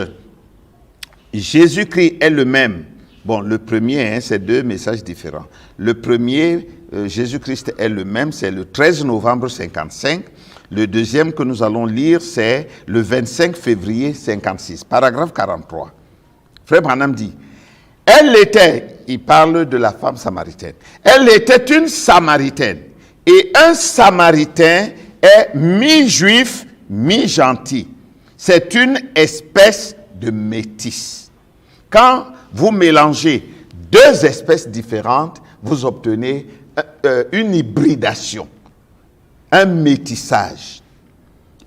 Jésus-Christ est le même. Bon, le premier, c'est 2 messages différents. Le premier, Jésus-Christ est le même, c'est le 13 novembre 55. Le deuxième que nous allons lire, c'est le 25 février 56, paragraphe 43. Frère Branham dit, elle était, il parle de la femme samaritaine, elle était une Samaritaine. Et un Samaritain est mi-juif, mi-gentil. C'est une espèce de métis. Quand vous mélangez 2 espèces différentes, vous obtenez une hybridation, un métissage.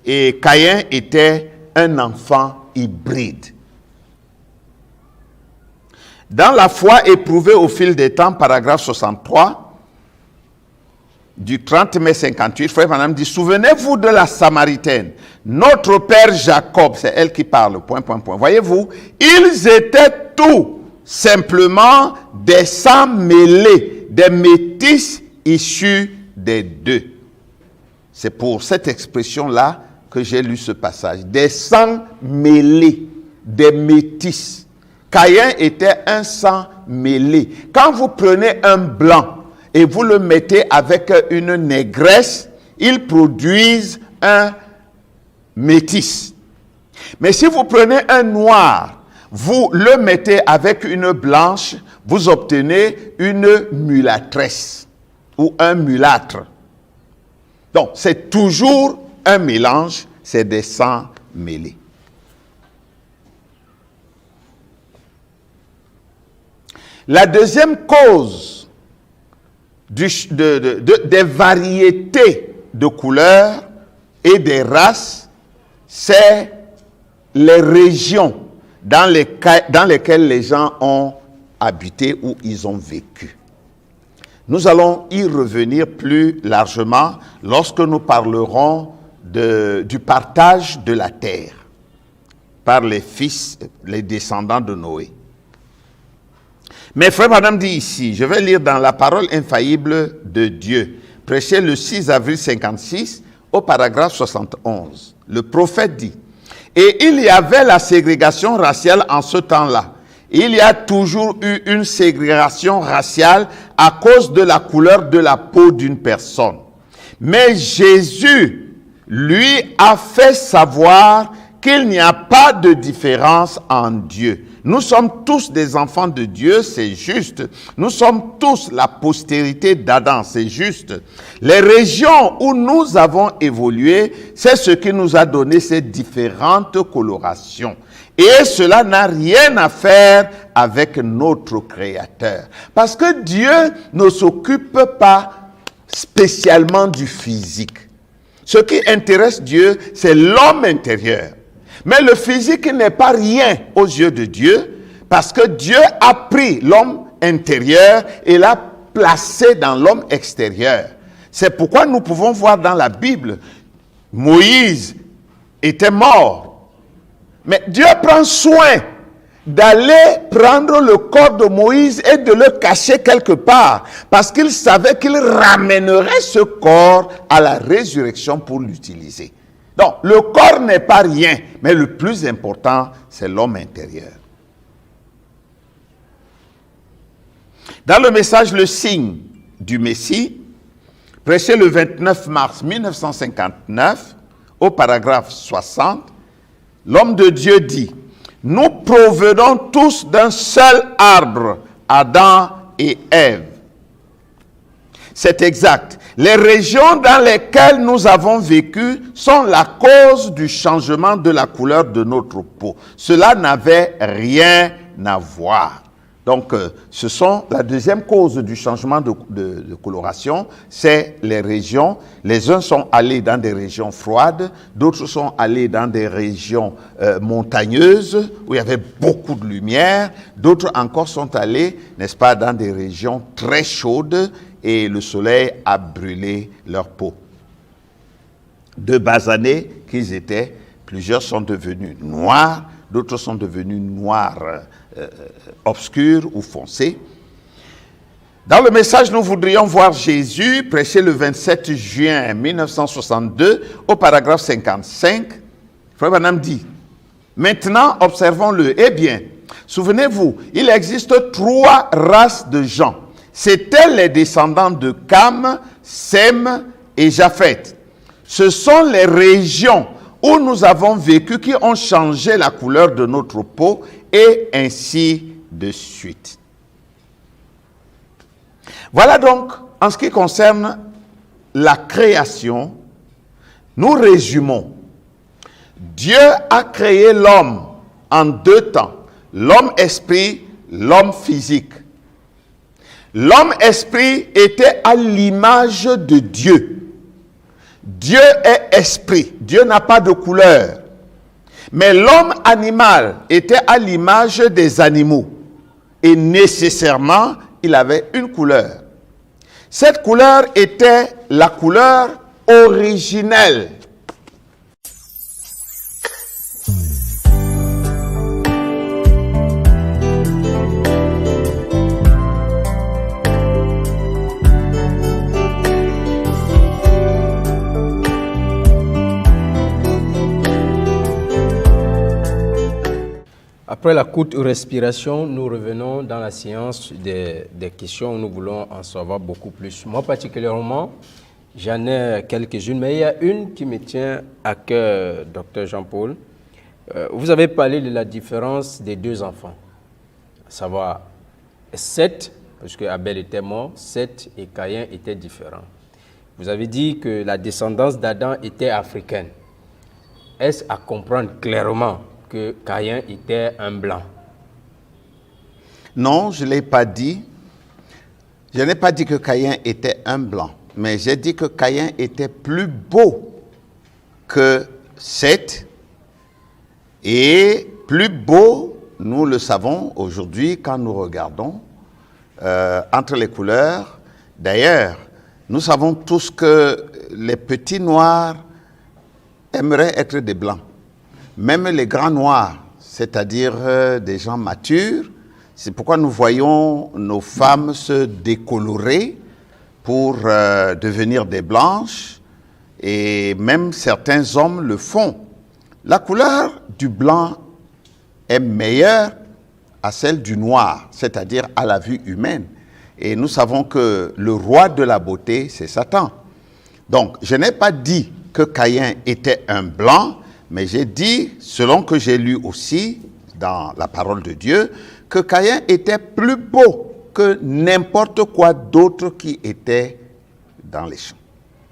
Et Caïn était un enfant hybride. Dans la foi éprouvée au fil des temps, paragraphe 63, du 30 mai 58, Frère Branham dit, souvenez-vous de la Samaritaine. Notre père Jacob, c'est elle qui parle, point. Voyez-vous, ils étaient tout simplement des sangs mêlés, des métis issus des deux. C'est pour cette expression-là que j'ai lu ce passage. Des sangs mêlés, des métis. Caïn était un sang mêlé. Quand vous prenez un blanc et vous le mettez avec une négresse, ils produisent un métis. Mais si vous prenez un noir, vous le mettez avec une blanche, vous obtenez une mulâtresse ou un mulâtre. Donc, c'est toujours un mélange, c'est des sangs mêlés. La deuxième cause des variétés de couleurs et des races, c'est les régions dans lesquelles les gens ont habité ou ils ont vécu. Nous allons y revenir plus largement lorsque nous parlerons du partage de la terre par les descendants de Noé. Mais Frère Branham dit ici, je vais lire dans la parole infaillible de Dieu, prêché le 6 avril 56 au paragraphe 71. Le prophète dit, et il y avait la ségrégation raciale en ce temps-là. Il y a toujours eu une ségrégation raciale à cause de la couleur de la peau d'une personne. Mais Jésus, lui, a fait savoir qu'il n'y a pas de différence en Dieu. Nous sommes tous des enfants de Dieu, c'est juste. Nous sommes tous la postérité d'Adam, c'est juste. Les régions où nous avons évolué, c'est ce qui nous a donné ces différentes colorations. Et cela n'a rien à faire avec notre Créateur. Parce que Dieu ne s'occupe pas spécialement du physique. Ce qui intéresse Dieu, c'est l'homme intérieur. Mais le physique n'est pas rien aux yeux de Dieu, parce que Dieu a pris l'homme intérieur et l'a placé dans l'homme extérieur. C'est pourquoi nous pouvons voir dans la Bible, Moïse était mort. Mais Dieu prend soin d'aller prendre le corps de Moïse et de le cacher quelque part, parce qu'il savait qu'il ramènerait ce corps à la résurrection pour l'utiliser. Donc, le corps n'est pas rien, mais le plus important, c'est l'homme intérieur. Dans le message Le signe du Messie, prêché le 29 mars 1959, au paragraphe 60, l'homme de Dieu dit, « Nous provenons tous d'un seul arbre, Adam et Ève. » C'est exact. Les régions dans lesquelles nous avons vécu sont la cause du changement de la couleur de notre peau. Cela n'avait rien à voir. Donc, ce sont la deuxième cause du changement de coloration, c'est les régions. Les uns sont allés dans des régions froides, d'autres sont allés dans des régions montagneuses où il y avait beaucoup de lumière, d'autres encore sont allés, n'est-ce pas, dans des régions très chaudes et le soleil a brûlé leur peau. De basanés qu'ils étaient, plusieurs sont devenus noirs, d'autres sont devenus noirs obscurs ou foncés. Dans le message, nous voudrions voir Jésus prêcher le 27 juin 1962 au paragraphe 55. Frère Branham dit, maintenant observons-le. Eh bien, souvenez-vous, il existe 3 races de gens. C'étaient les descendants de Cam, Sem et Japheth. Ce sont les régions où nous avons vécu qui ont changé la couleur de notre peau et ainsi de suite. Voilà donc, en ce qui concerne la création, nous résumons. Dieu a créé l'homme en 2 temps, l'homme esprit, l'homme physique. L'homme esprit était à l'image de Dieu. Dieu est esprit, Dieu n'a pas de couleur. Mais l'homme animal était à l'image des animaux. Et nécessairement, il avait une couleur. Cette couleur était la couleur originelle. Après la courte respiration, nous revenons dans la séance des questions où nous voulons en savoir beaucoup plus. Moi particulièrement, j'en ai quelques-unes, mais il y a une qui me tient à cœur, Dr Jean-Paul. Vous avez parlé de la différence des deux enfants, à savoir Seth, parce que Abel était mort, Seth et Caïn étaient différents. Vous avez dit que la descendance d'Adam était africaine. Est-ce à comprendre clairement que Caïn était un blanc? Non, je ne l'ai pas dit. Je n'ai pas dit que Caïn était un blanc, mais j'ai dit que Caïn était plus beau que Seth, et plus beau, nous le savons aujourd'hui quand nous regardons entre les couleurs. D'ailleurs, nous savons tous que les petits noirs aimeraient être des blancs. Même les grands noirs, c'est-à-dire des gens matures, c'est pourquoi nous voyons nos femmes se décolorer pour devenir des blanches, et même certains hommes le font. La couleur du blanc est meilleure à celle du noir, c'est-à-dire à la vue humaine. Et nous savons que le roi de la beauté, c'est Satan. Donc, je n'ai pas dit que Caïn était un blanc, mais j'ai dit, selon que j'ai lu aussi dans la parole de Dieu, que Caïn était plus beau que n'importe quoi d'autre qui était dans les champs.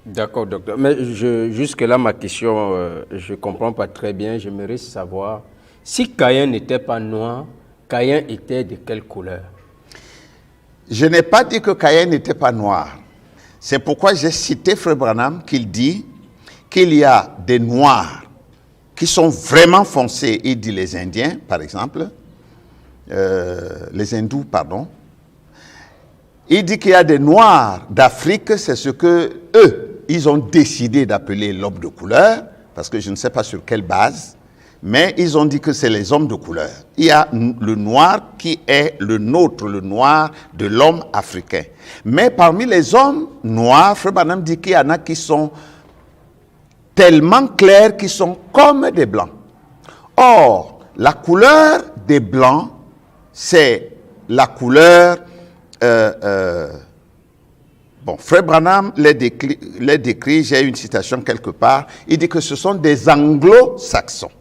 D'accord, docteur. Mais jusque-là, ma question, je ne comprends pas très bien. J'aimerais savoir, si Caïn n'était pas noir, Caïn était de quelle couleur? Je n'ai pas dit que Caïn n'était pas noir. C'est pourquoi j'ai cité Frère Branham, qu'il dit qu'il y a des noirs qui sont vraiment foncés. Il dit les Indiens, par exemple, les hindous, pardon. Il dit qu'il y a des noirs d'Afrique, c'est ce que eux, ils ont décidé d'appeler l'homme de couleur, parce que je ne sais pas sur quelle base, mais ils ont dit que c'est les hommes de couleur. Il y a le noir qui est le nôtre, le noir de l'homme africain. Mais parmi les hommes noirs, Frère Branham dit qu'il y en a qui sont tellement clairs qu'ils sont comme des blancs. Or, la couleur des blancs, c'est la couleur... bon, Frère Branham les décrit, j'ai une citation quelque part, il dit que ce sont des anglo-saxons.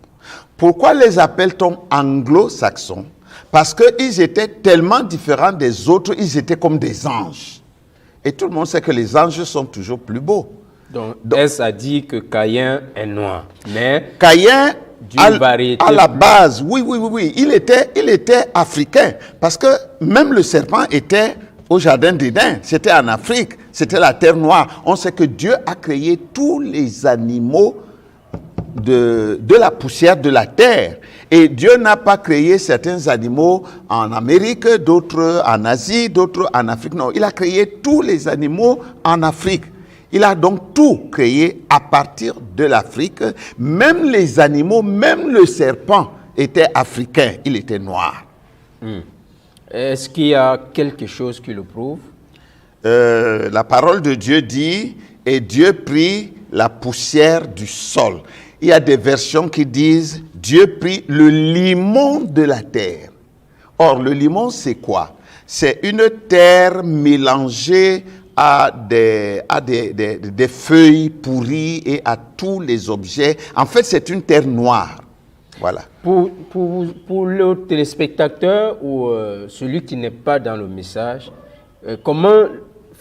Pourquoi les appelle-t-on anglo-saxons? Parce qu'ils étaient tellement différents des autres, ils étaient comme des anges. Et tout le monde sait que les anges sont toujours plus beaux. Donc est-ce à dire que Caïn est noir, mais Caïn, variété à la base, oui, il était africain, parce que même le serpent était au jardin d'Éden, c'était en Afrique, c'était la terre noire. On sait que Dieu a créé tous les animaux de la poussière de la terre. Et Dieu n'a pas créé certains animaux en Amérique, d'autres en Asie, d'autres en Afrique. Non, il a créé tous les animaux en Afrique. Il a donc tout créé à partir de l'Afrique. Même les animaux, même le serpent était africain, il était noir. Est-ce qu'il y a quelque chose qui le prouve? La parole de Dieu dit, et Dieu prit la poussière du sol. Il y a des versions qui disent, Dieu prit le limon de la terre. Or, le limon, c'est quoi? C'est une terre mélangée à des feuilles pourries et à tous les objets. En fait, c'est une terre noire. Voilà. Pour le téléspectateur ou celui qui n'est pas dans le message, comment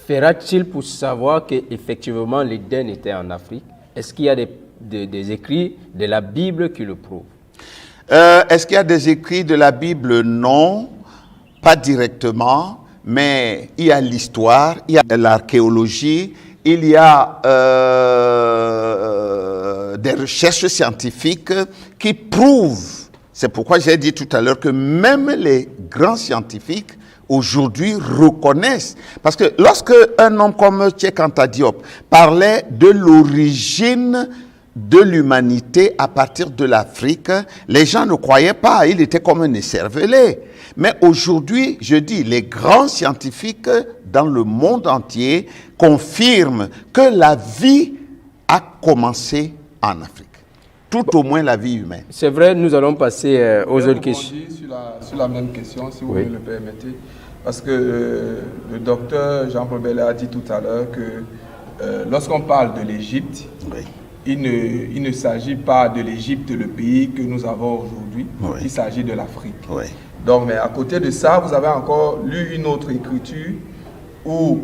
fera-t-il pour savoir qu'effectivement l'Éden était en Afrique? Est-ce qu'il y a des écrits de la Bible qui le prouvent? Est-ce qu'il y a des écrits de la Bible? Non, pas directement. Mais il y a l'histoire, il y a l'archéologie, il y a des recherches scientifiques qui prouvent. C'est pourquoi j'ai dit tout à l'heure que même les grands scientifiques aujourd'hui reconnaissent. Parce que lorsque un homme comme Cheikh Anta Diop parlait de l'origine de l'humanité à partir de l'Afrique, les gens ne croyaient pas, il était comme un écervelé. Mais aujourd'hui, je dis, les grands scientifiques dans le monde entier confirment que la vie a commencé en Afrique. Tout au moins la vie humaine. C'est vrai, nous allons passer aux autres questions. Sur la même question, si vous Oui. me le permettez. Parce que le docteur Jean-Paul Bellet a dit tout à l'heure que lorsqu'on parle de l'Égypte, Oui. il ne s'agit pas de l'Égypte, le pays que nous avons aujourd'hui, Oui. il s'agit de l'Afrique. Oui. Donc, mais à côté de ça, vous avez encore lu une autre écriture où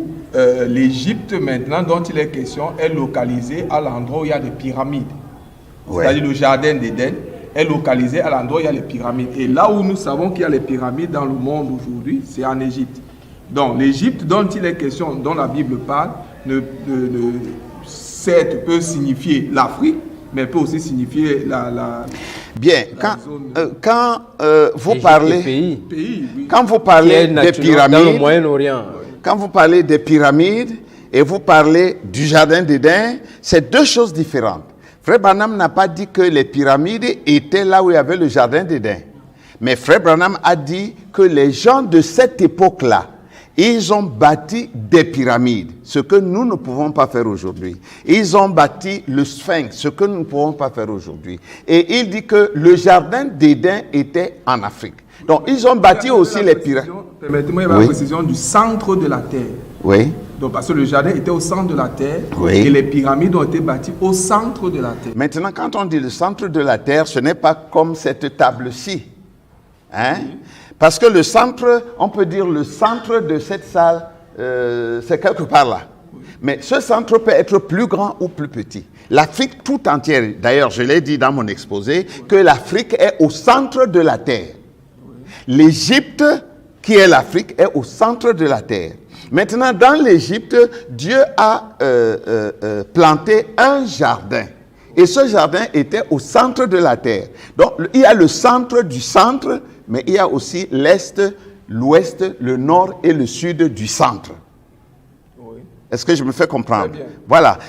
l'Égypte, maintenant, dont il est question, est localisée à l'endroit où il y a des pyramides. Oui. C'est-à-dire le jardin d'Éden est localisé à l'endroit où il y a les pyramides. Et là où nous savons qu'il y a les pyramides dans le monde aujourd'hui, c'est en Égypte. Donc l'Égypte dont il est question, dont la Bible parle, certes peut signifier l'Afrique, mais peut aussi signifier Bien, quand vous Égypte, parlez, pays oui. quand vous qui est parlez des naturellement dans le pyramides, Moyen-Orient. quand vous parlez des pyramides et vous parlez du jardin d'Éden, c'est deux choses différentes. Frère Branham n'a pas dit que les pyramides étaient là où il y avait le jardin d'Éden. Mais Frère Branham a dit que les gens de cette époque-là, ils ont bâti des pyramides, ce que nous ne pouvons pas faire aujourd'hui. Ils ont bâti le Sphinx, ce que nous ne pouvons pas faire aujourd'hui. Et il dit que le jardin d'Éden était en Afrique. Donc ils ont bâti aussi les pyramides. Permettez-moi, il y a la précision du centre de la Terre. Oui. Donc, parce que le jardin était au centre de la Terre, Oui. et les pyramides ont été bâties au centre de la Terre. Maintenant, quand on dit le centre de la Terre, ce n'est pas comme cette table-ci. Hein? Parce que le centre, on peut dire le centre de cette salle, c'est quelque part là. Mais ce centre peut être plus grand ou plus petit. L'Afrique tout entière, d'ailleurs je l'ai dit dans mon exposé, que l'Afrique est au centre de la Terre. L'Égypte, qui est l'Afrique, est au centre de la Terre. Maintenant, dans l'Égypte, Dieu a planté un jardin. Et ce jardin était au centre de la terre. Donc, il y a le centre du centre, mais il y a aussi l'Est, l'Ouest, le Nord et le Sud du centre. Oui. Est-ce que je me fais comprendre? Très bien. Voilà.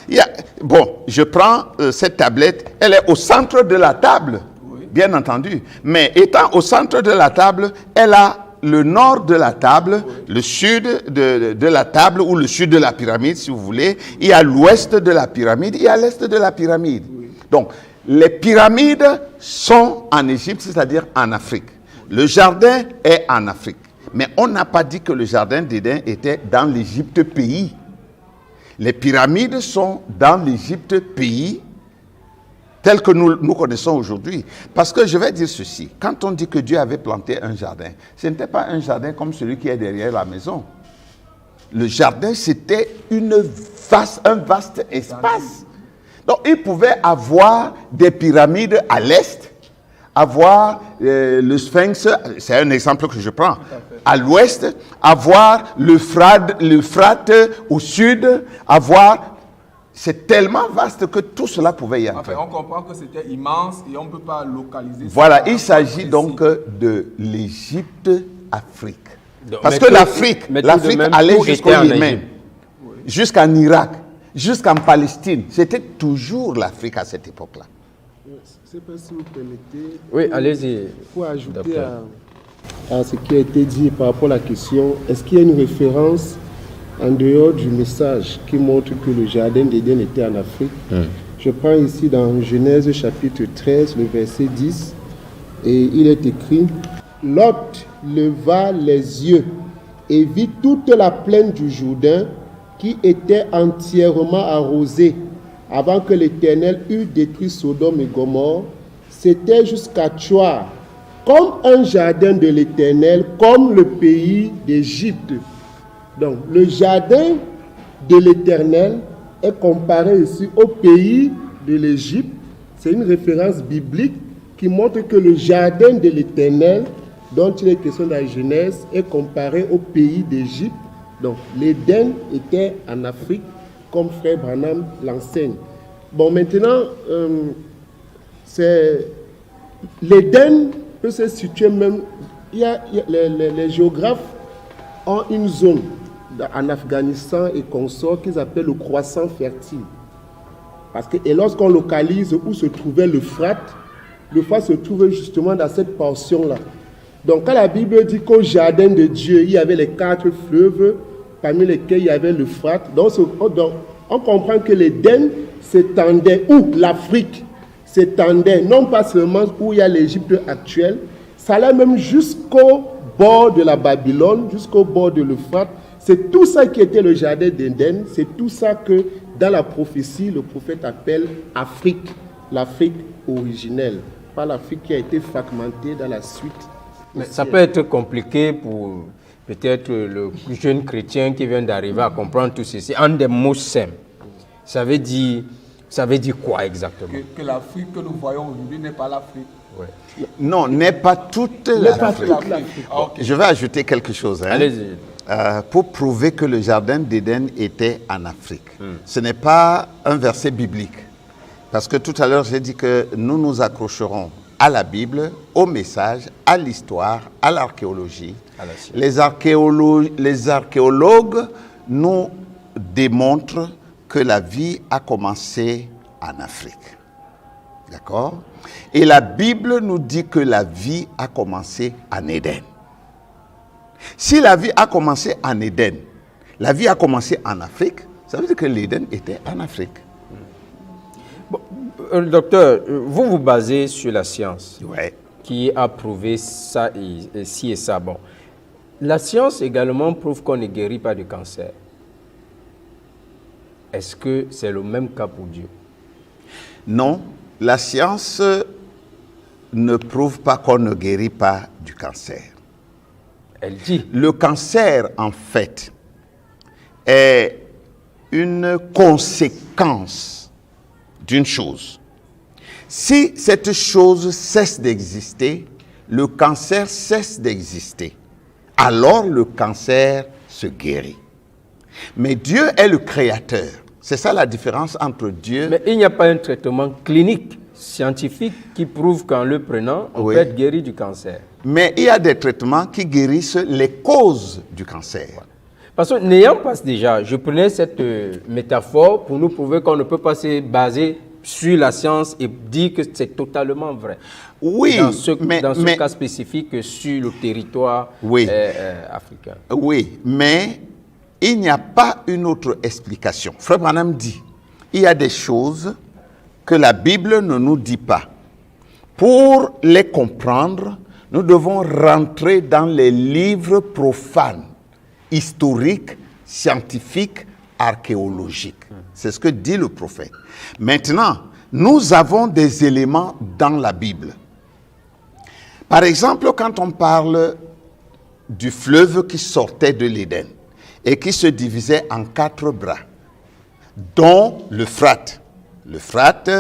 Bon, je prends cette tablette, elle est au centre de la table, Oui. bien entendu. Mais étant au centre de la table, elle a le nord de la table, le sud de la table ou le sud de la pyramide, si vous voulez. Il y a l'ouest de la pyramide, il y a l'est de la pyramide. Donc, les pyramides sont en Égypte, c'est-à-dire en Afrique. Le jardin est en Afrique. Mais on n'a pas dit que le jardin d'Éden était dans l'Égypte pays. Les pyramides sont dans l'Égypte pays, tel que nous connaissons aujourd'hui. Parce que je vais dire ceci, quand on dit que Dieu avait planté un jardin, ce n'était pas un jardin comme celui qui est derrière la maison. Le jardin, c'était un vaste espace. Donc, il pouvait avoir des pyramides à l'est, avoir le Sphinx, c'est un exemple que je prends, à l'ouest, avoir l'Euphrate au sud, avoir... C'est tellement vaste que tout cela pouvait y entrer. Enfin, on comprend que c'était immense et on ne peut pas localiser ça. Voilà, il s'agit donc de l'Égypte-Afrique. Parce Mais que tout- l'Afrique mais tout de même, allait tout jusqu'au était en Yémen, Égypte. jusqu'en Irak, jusqu'en Palestine. C'était toujours l'Afrique à cette époque-là. Je ne sais pas si vous permettez. Oui, allez-y. Pour ajouter Docteur. à ce qui a été dit par rapport à la question, est-ce qu'il y a une référence en dehors du message qui montre que le jardin d'Éden était en Afrique? Je prends ici dans Genèse chapitre 13, le verset 10, et il est écrit: Lot leva les yeux et vit toute la plaine du Jourdain qui était entièrement arrosée avant que l'Éternel eût détruit Sodome et Gomorrhe. C'était jusqu'à Tchoar, comme un jardin de l'Éternel, comme le pays d'Égypte. Donc, le jardin de l'Éternel est comparé ici au pays de l'Égypte. C'est une référence biblique qui montre que le jardin de l'Éternel, dont il est question dans la Genèse, est comparé au pays d'Égypte. Donc, l'Éden était en Afrique, comme Frère Branham l'enseigne. Bon, maintenant, l'Éden peut se situer même... Les géographes ont une zone en Afghanistan et consorts qu'ils appellent le croissant fertile. Parce que, et lorsqu'on localise où se trouvait l'Euphrate se trouvait justement dans cette portion-là. Donc quand la Bible dit qu'au jardin de Dieu, il y avait les 4 fleuves, parmi lesquels il y avait l'Euphrate, donc on comprend que l'Éden s'étendait où l'Afrique s'étendait, non pas seulement où il y a l'Égypte actuelle, ça allait même jusqu'au bord de la Babylone, jusqu'au bord de l'Euphrate. C'est tout ça qui était le jardin d'Éden, c'est tout ça que dans la prophétie, le prophète appelle Afrique, l'Afrique originelle, pas l'Afrique qui a été fragmentée dans la suite. Mais ça peut être compliqué pour peut-être le jeune chrétien qui vient d'arriver à comprendre tout ceci. En des mots simples, ça veut dire quoi exactement? Que l'Afrique que nous voyons aujourd'hui n'est pas l'Afrique. Ouais. Non, n'est pas toute l'Afrique. Ah, okay. Je vais ajouter quelque chose. Allez-y. Pour prouver que le jardin d'Éden était en Afrique. Ce n'est pas un verset biblique. Parce que tout à l'heure, j'ai dit que nous nous accrocherons à la Bible, au message, à l'histoire, à l'archéologie. Les archéologues nous démontrent que la vie a commencé en Afrique. D'accord? Et la Bible nous dit que la vie a commencé en Éden. Si la vie a commencé en Éden, la vie a commencé en Afrique, ça veut dire que l'Éden était en Afrique. Bon, docteur, vous vous basez sur la science qui a prouvé ça et ci et ça. Bon, la science également prouve qu'on ne guérit pas du cancer. Est-ce que c'est le même cas pour Dieu? Non, la science ne prouve pas qu'on ne guérit pas du cancer. Elle dit. Le cancer, en fait, est une conséquence d'une chose. Si cette chose cesse d'exister, le cancer cesse d'exister. Alors le cancer se guérit. Mais Dieu est le créateur. C'est ça la différence entre Dieu... Mais il n'y a pas un traitement clinique, scientifique, qui prouve qu'en le prenant, on peut être guéri du cancer. Mais il y a des traitements qui guérissent les causes du cancer. Parce que n'ayant pas déjà, je prenais cette métaphore pour nous prouver qu'on ne peut pas se baser sur la science et dire que c'est totalement vrai. Oui, dans ce cas spécifique sur le territoire africain. Oui, mais il n'y a pas une autre explication. Frère Branham dit, il y a des choses que la Bible ne nous dit pas. Pour les comprendre, nous devons rentrer dans les livres profanes, historiques, scientifiques, archéologiques. C'est ce que dit le prophète. Maintenant, nous avons des éléments dans la Bible. Par exemple, quand on parle du fleuve qui sortait de l'Éden et qui se divisait en 4 bras, dont l'Euphrate. L'Euphrate,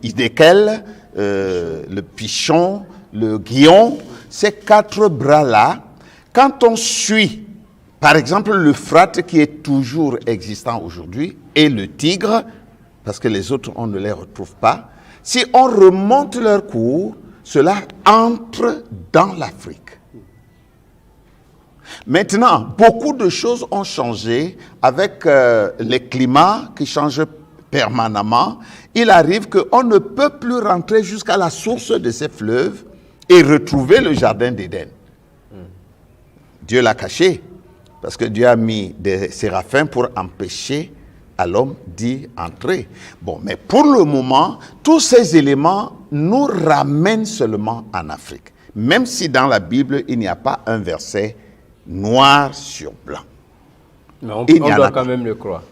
l'Hidékel, le Pichon, le Guion, ces 4 bras-là, quand on suit, par exemple, l'Euphrate qui est toujours existant aujourd'hui, et le Tigre, parce que les autres, on ne les retrouve pas, si on remonte leur cours, cela entre dans l'Afrique. Maintenant, beaucoup de choses ont changé avec les climats qui changent permanemment. Il arrive qu'on ne peut plus rentrer jusqu'à la source de ces fleuves et retrouver le jardin d'Éden. Dieu l'a caché, parce que Dieu a mis des séraphins pour empêcher à l'homme d'y entrer. Bon, mais pour le moment, tous ces éléments nous ramènent seulement en Afrique. Même si dans la Bible, il n'y a pas un verset noir sur blanc. Mais on doit quand même le croire.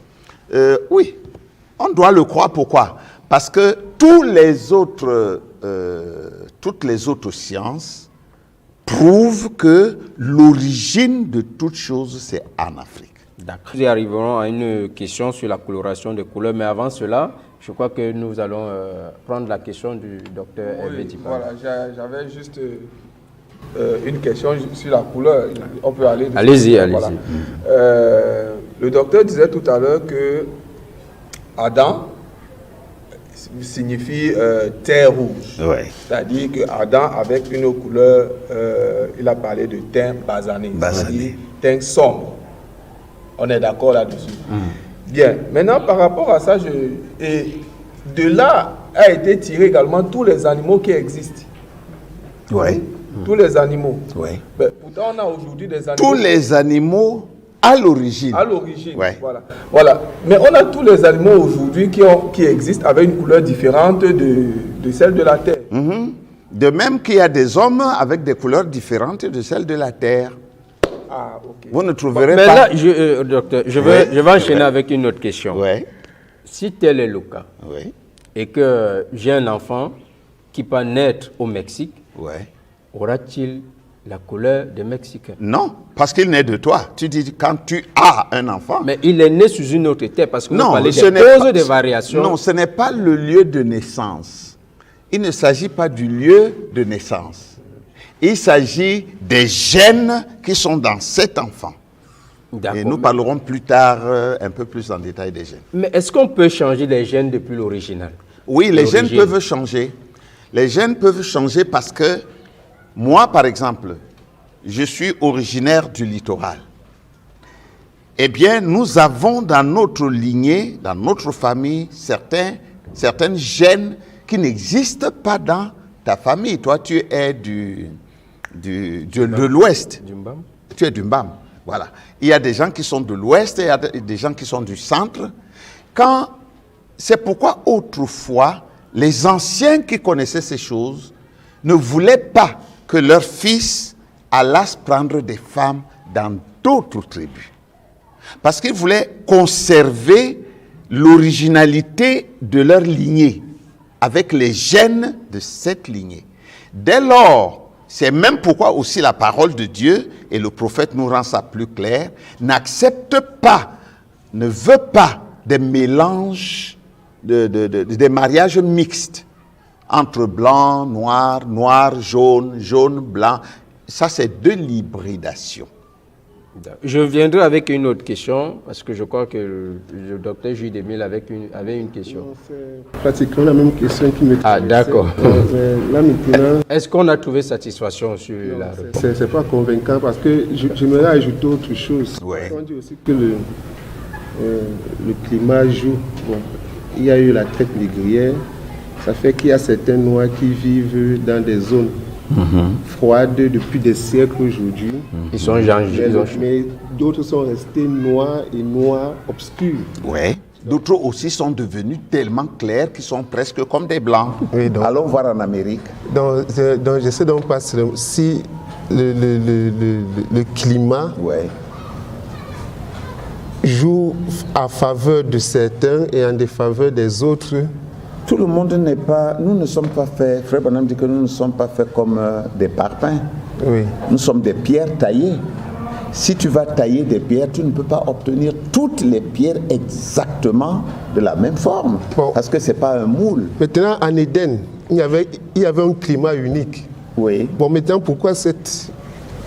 Oui, on doit le croire. Pourquoi? Parce que toutes les autres sciences prouvent que l'origine de toute chose, c'est en Afrique. D'accord. Nous arriverons à une question sur la coloration des couleurs, mais avant cela, je crois que nous allons prendre la question du docteur Hervé Dipa. Voilà, j'avais juste une question sur la couleur. On peut aller. Allez-y, allez-y. Voilà. Le docteur disait tout à l'heure que Adam, signifie teint rouge. Ouais. C'est-à-dire que Adam, avec une couleur, il a parlé de teint basané, c'est-à-dire teint sombre. On est d'accord là-dessus. Bien. Maintenant, par rapport à ça, et de là a été tiré également tous les animaux qui existent. Oui. Tous les animaux. Oui. Mais pourtant, on a aujourd'hui des animaux. Tous les animaux à l'origine. À l'origine, Ouais. voilà. Mais on a tous les animaux aujourd'hui qui existent avec une couleur différente de celle de la terre. De même qu'il y a des hommes avec des couleurs différentes de celles de la terre. Ah, ok. Vous ne trouverez Mais pas. là, docteur, je vais enchaîner avec une autre question. Oui. Si tel est le cas, Oui. et que j'ai un enfant qui peut naître au Mexique, Oui. aura-t-il la couleur des Mexicains? Non, parce qu'il naît de toi. Tu dis quand tu as un enfant. Mais il est né sous une autre terre parce que vous Non, parlez ce des n'est causes pas- des variations. Non, ce n'est pas le lieu de naissance. Il ne s'agit pas du lieu de naissance. Il s'agit des gènes qui sont dans cet enfant. D'accord. Et nous parlerons plus tard un peu plus en détail des gènes. Mais est-ce qu'on peut changer les gènes depuis l'original? Oui, les gènes L'origine. peuvent changer. Les gènes peuvent changer parce que moi, par exemple, je suis originaire du littoral. Eh bien, nous avons dans notre lignée, dans notre famille, certaines gènes qui n'existent pas dans ta famille. Toi, tu es de l'Ouest. Du Mbam? Tu es du Mbam. Voilà. Il y a des gens qui sont de l'Ouest et il y a des gens qui sont du centre. C'est pourquoi autrefois, les anciens qui connaissaient ces choses ne voulaient pas que leurs fils allassent prendre des femmes dans d'autres tribus. Parce qu'ils voulaient conserver l'originalité de leur lignée avec les gènes de cette lignée. Dès lors, c'est même pourquoi aussi la parole de Dieu, et le prophète nous rend ça plus clair, n'accepte pas, ne veut pas des mélanges, des mariages mixtes entre blanc, noir, noir, jaune, jaune, blanc. Ça, c'est de l'hybridation. Je viendrai avec une autre question, parce que je crois que le docteur Jules Demille avait une question. C'est pratiquement la même question qui me Ah, d'accord. Là maintenant, Est-ce qu'on a trouvé satisfaction sur la réponse? c'est pas convaincant parce que j'aimerais ajouter autre chose. Ouais. On dit aussi que le climat joue. Bon, il y a eu la traite négrière. Ça fait qu'il y a certains Noirs qui vivent dans des zones froides depuis des siècles aujourd'hui. Ils sont Mais d'autres sont restés noirs et noirs obscurs. Ouais. D'autres aussi sont devenus tellement clairs qu'ils sont presque comme des blancs. Oui, donc- Allons voir en Amérique. Donc je sais donc pas si le climat Ouais. joue à faveur de certains et en défaveur des autres. Tout le monde n'est pas... Nous ne sommes pas faits... Frère Branham dit que nous ne sommes pas faits comme des parpaings. Oui. Nous sommes des pierres taillées. Si tu vas tailler des pierres, tu ne peux pas obtenir toutes les pierres exactement de la même forme. Bon. Parce que ce n'est pas un moule. Maintenant, en Éden, il y avait un climat unique. Oui. Bon, maintenant, pourquoi cette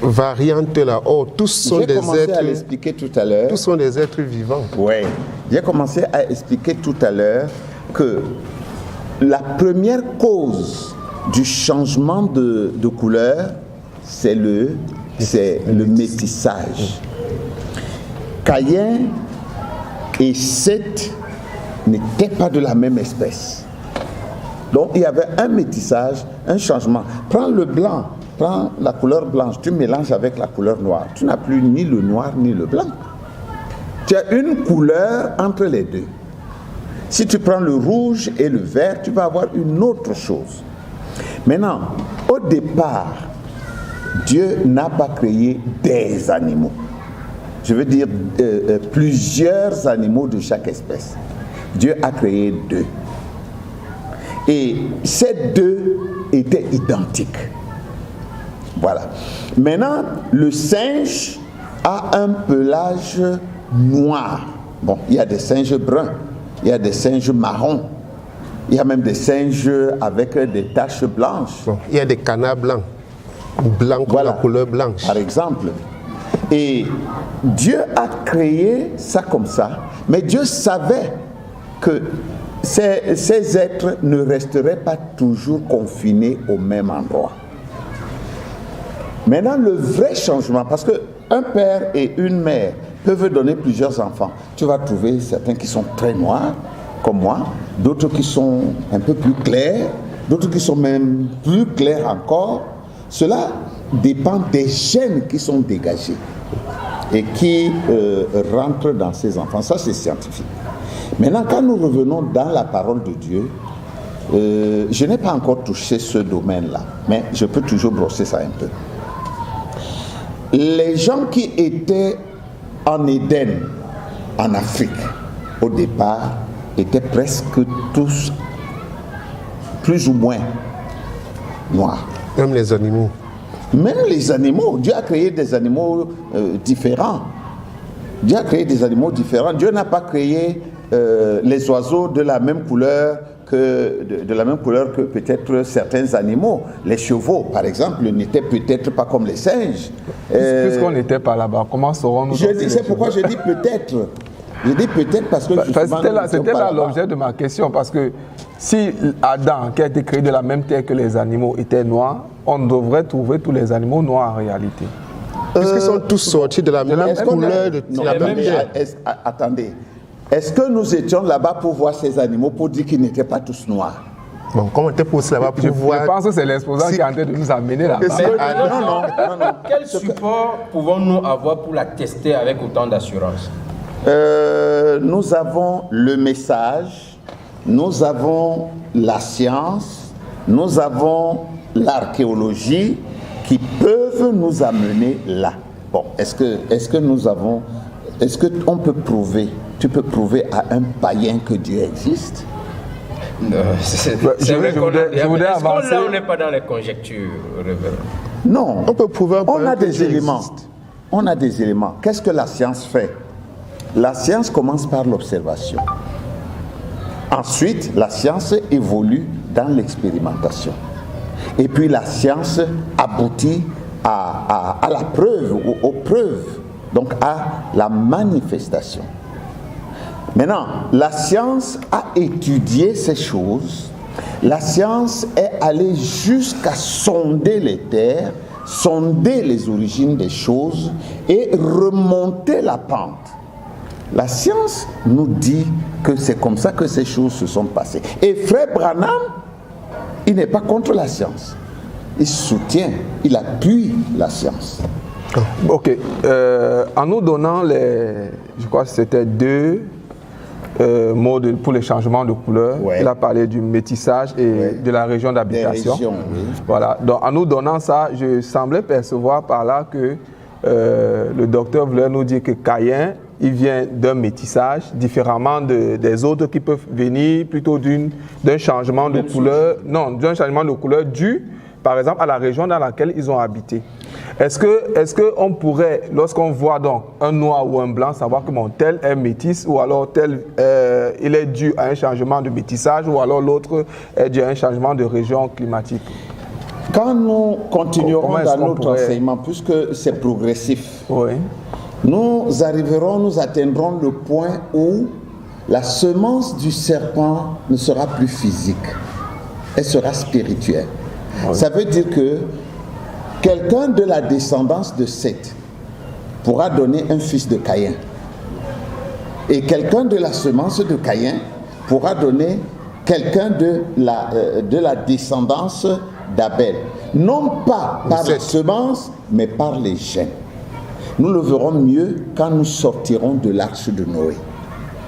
variante-là? Oh, tous sont J'ai des commencé à êtres, l'expliquer tout à l'heure. tous sont des êtres vivants. Oui. J'ai commencé à expliquer tout à l'heure que la première cause du changement de couleur, c'est le métissage. Caïn et Seth n'étaient pas de la même espèce. Donc il y avait un métissage, un changement. Prends le blanc, prends la couleur blanche, tu mélanges avec la couleur noire. Tu n'as plus ni le noir ni le blanc. Tu as une couleur entre les deux. Si tu prends le rouge et le vert, tu vas avoir une autre chose. Maintenant, au départ, Dieu n'a pas créé des animaux. Je veux dire plusieurs animaux de chaque espèce. Dieu a créé deux. Et ces deux étaient identiques. Voilà. Maintenant, le singe a un pelage noir. Bon, il y a des singes bruns, il y a des singes marrons, il y a même des singes avec des taches blanches. Bon, il y a des canards blancs, blancs comme la couleur blanche. Par exemple. Et Dieu a créé ça comme ça, mais Dieu savait que ces êtres ne resteraient pas toujours confinés au même endroit. Maintenant, le vrai changement, parce qu'un père et une mère peuvent donner plusieurs enfants. Tu vas trouver certains qui sont très noirs, comme moi, d'autres qui sont un peu plus clairs, d'autres qui sont même plus clairs encore. Cela dépend des gènes qui sont dégagés et qui rentrent dans ces enfants. Ça, c'est scientifique. Maintenant, quand nous revenons dans la parole de Dieu, je n'ai pas encore touché ce domaine-là, mais je peux toujours brosser ça un peu. Les gens qui étaient en Éden, en Afrique, au départ, étaient presque tous, plus ou moins, noirs. Même les animaux. Même les animaux. Dieu a créé des animaux différents. Dieu a créé des animaux différents. Dieu n'a pas créé les oiseaux de la même couleur de la même couleur que peut-être certains animaux. Les chevaux, par exemple, n'étaient peut-être pas comme les singes. Puisqu'on n'était pas là-bas, comment saurons-nous? C'est pourquoi je dis peut-être. Je dis peut-être parce que c'était là l'objet de ma question, parce que si Adam, qui a été créé de la même terre que les animaux, était noir, on devrait trouver tous les animaux noirs en réalité. Puisqu'ils sont tous sortis de la même couleur de la même terre. Attendez. Est-ce que nous étions là-bas pour voir ces animaux, pour dire qu'ils n'étaient pas tous noirs? Bon, comment on était pour là-bas pour voir? Je pense que c'est l'exposant qui est en train de nous amener là-bas. Non. Quel support pouvons-nous avoir pour la tester avec autant d'assurance? Nous avons le message, nous avons la science, nous avons l'archéologie qui peuvent nous amener là. Bon, est-ce qu'on peut prouver? Tu peux prouver à un païen que Dieu existe? Je voudrais avancer. Là, on n'est pas dans les conjectures, révérend. Non. On peut prouver on a des éléments. On a des éléments. Qu'est-ce que la science fait? La science commence par l'observation. Ensuite, la science évolue dans l'expérimentation. Et puis la science aboutit à la preuve, aux preuves, donc à la manifestation. Maintenant, la science a étudié ces choses. La science est allée jusqu'à sonder les terres, sonder les origines des choses et remonter la pente. La science nous dit que c'est comme ça que ces choses se sont passées. Et Frère Branham, il n'est pas contre la science. Il soutient, il appuie la science. Ok. En nous donnant je crois que c'était 2 mots pour les changements de couleur. Ouais. Il a parlé du métissage et de la région d'habitation. Oui. Voilà. Donc, en nous donnant ça, je semblais percevoir par là que le docteur voulait nous dire que Caïn, il vient d'un métissage, différemment des autres qui peuvent venir plutôt d'un changement de couleur. Non, d'un changement de couleur dû, par exemple, à la région dans laquelle ils ont habité. Est-ce qu'on pourrait, lorsqu'on voit donc un noir ou un blanc, savoir que tel est métis, ou alors il est dû à un changement de métissage, ou alors l'autre est dû à un changement de région climatique? Quand nous continuerons dans notre enseignement, puisque c'est progressif, oui, nous atteindrons le point où la semence du serpent ne sera plus physique, elle sera spirituelle. Oui. Ça veut dire que quelqu'un de la descendance de Seth pourra donner un fils de Caïn. Et quelqu'un de la semence de Caïn pourra donner quelqu'un de la descendance d'Abel. Non pas par la semence, mais par les gènes. Nous le verrons mieux quand nous sortirons de l'arche de Noé,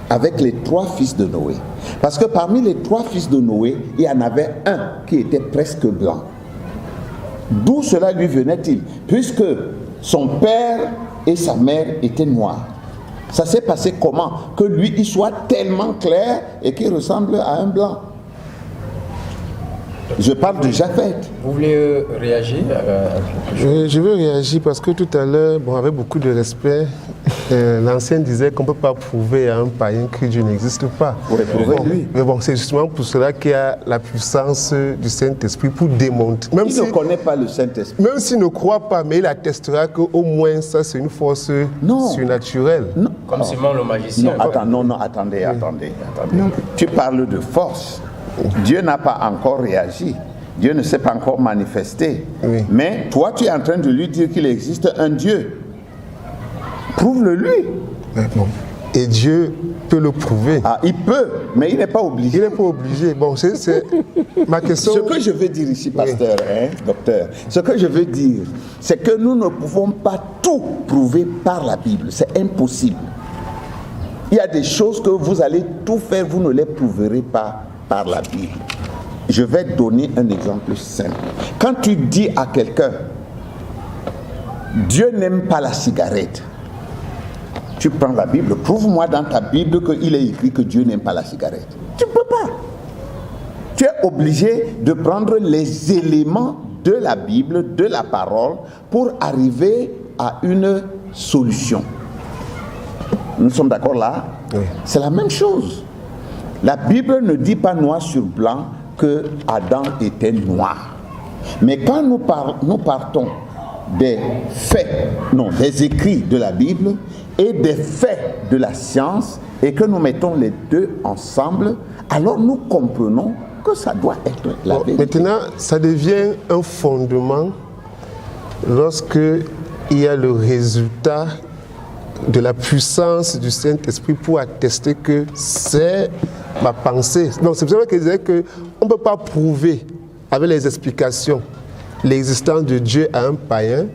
avec les 3 fils de Noé. Parce que parmi les 3 fils de Noé, il y en avait un qui était presque blanc. D'où cela lui venait-il? Puisque son père et sa mère étaient noirs. Ça s'est passé comment? Que lui, il soit tellement clair et qu'il ressemble à un blanc. Je parle de Japheth. Vous voulez réagir je veux réagir parce que tout à l'heure, avec beaucoup de respect, L'ancien disait qu'on ne peut pas prouver à un païen que Dieu n'existe pas. Mais bon, c'est justement pour cela qu'il y a la puissance du Saint-Esprit pour démontrer. Même il ne connaît pas le Saint-Esprit. Même s'il ne croit pas, mais il attestera qu'au moins ça c'est une force surnaturelle. Non. Comme Simon le magicien. Attendez. Non. Tu parles de force. Dieu n'a pas encore réagi. Dieu ne s'est pas encore manifesté. Oui. Mais toi, tu es en train de lui dire qu'il existe un Dieu. Prouve-le lui. Bon. Et Dieu peut le prouver. Ah, il peut, mais il n'est pas obligé. Il n'est pas obligé. Bon, c'est ma question. Ce que je veux dire ici, pasteur, docteur, ce que je veux dire, c'est que nous ne pouvons pas tout prouver par la Bible. C'est impossible. Il y a des choses que vous allez tout faire, vous ne les prouverez pas par la Bible. Je vais donner un exemple simple. Quand tu dis à quelqu'un, Dieu n'aime pas la cigarette, tu prends la Bible, prouve-moi dans ta Bible qu'il est écrit que Dieu n'aime pas la cigarette. Tu ne peux pas. Tu es obligé de prendre les éléments de la Bible, de la parole, pour arriver à une solution. Nous sommes d'accord là? Oui. C'est la même chose. La Bible ne dit pas noir sur blanc que Adam était noir. Mais quand nous partons des faits, des écrits de la Bible et des faits de la science et que nous mettons les deux ensemble, alors nous comprenons que ça doit être la vérité. Maintenant, ça devient un fondement lorsque il y a le résultat de la puissance du Saint-Esprit pour attester que c'est ma pensée. Donc c'est pour ça que je disais qu'on ne peut pas prouver avec les explications l'existence de Dieu à un païen,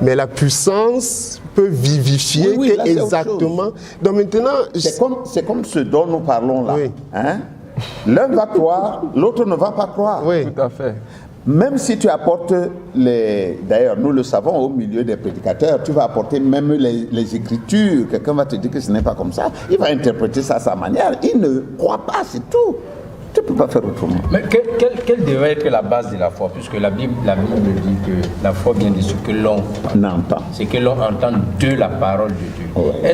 mais la puissance peut vivifier là, exactement. Donc maintenant, c'est comme ce dont nous parlons là. Oui. Hein? L'un va croire, l'autre ne va pas croire. Oui. Tout à fait. Même si tu apportes d'ailleurs nous le savons au milieu des prédicateurs, tu vas apporter même les écritures, quelqu'un va te dire que ce n'est pas comme ça, il va interpréter ça à sa manière, il ne croit pas, c'est tout. Tu ne peux pas faire autrement. Mais quelle devrait être la base de la foi? Puisque la Bible dit que la foi vient de ce que l'on entend. C'est que l'on entend de la parole de Dieu. Ouais.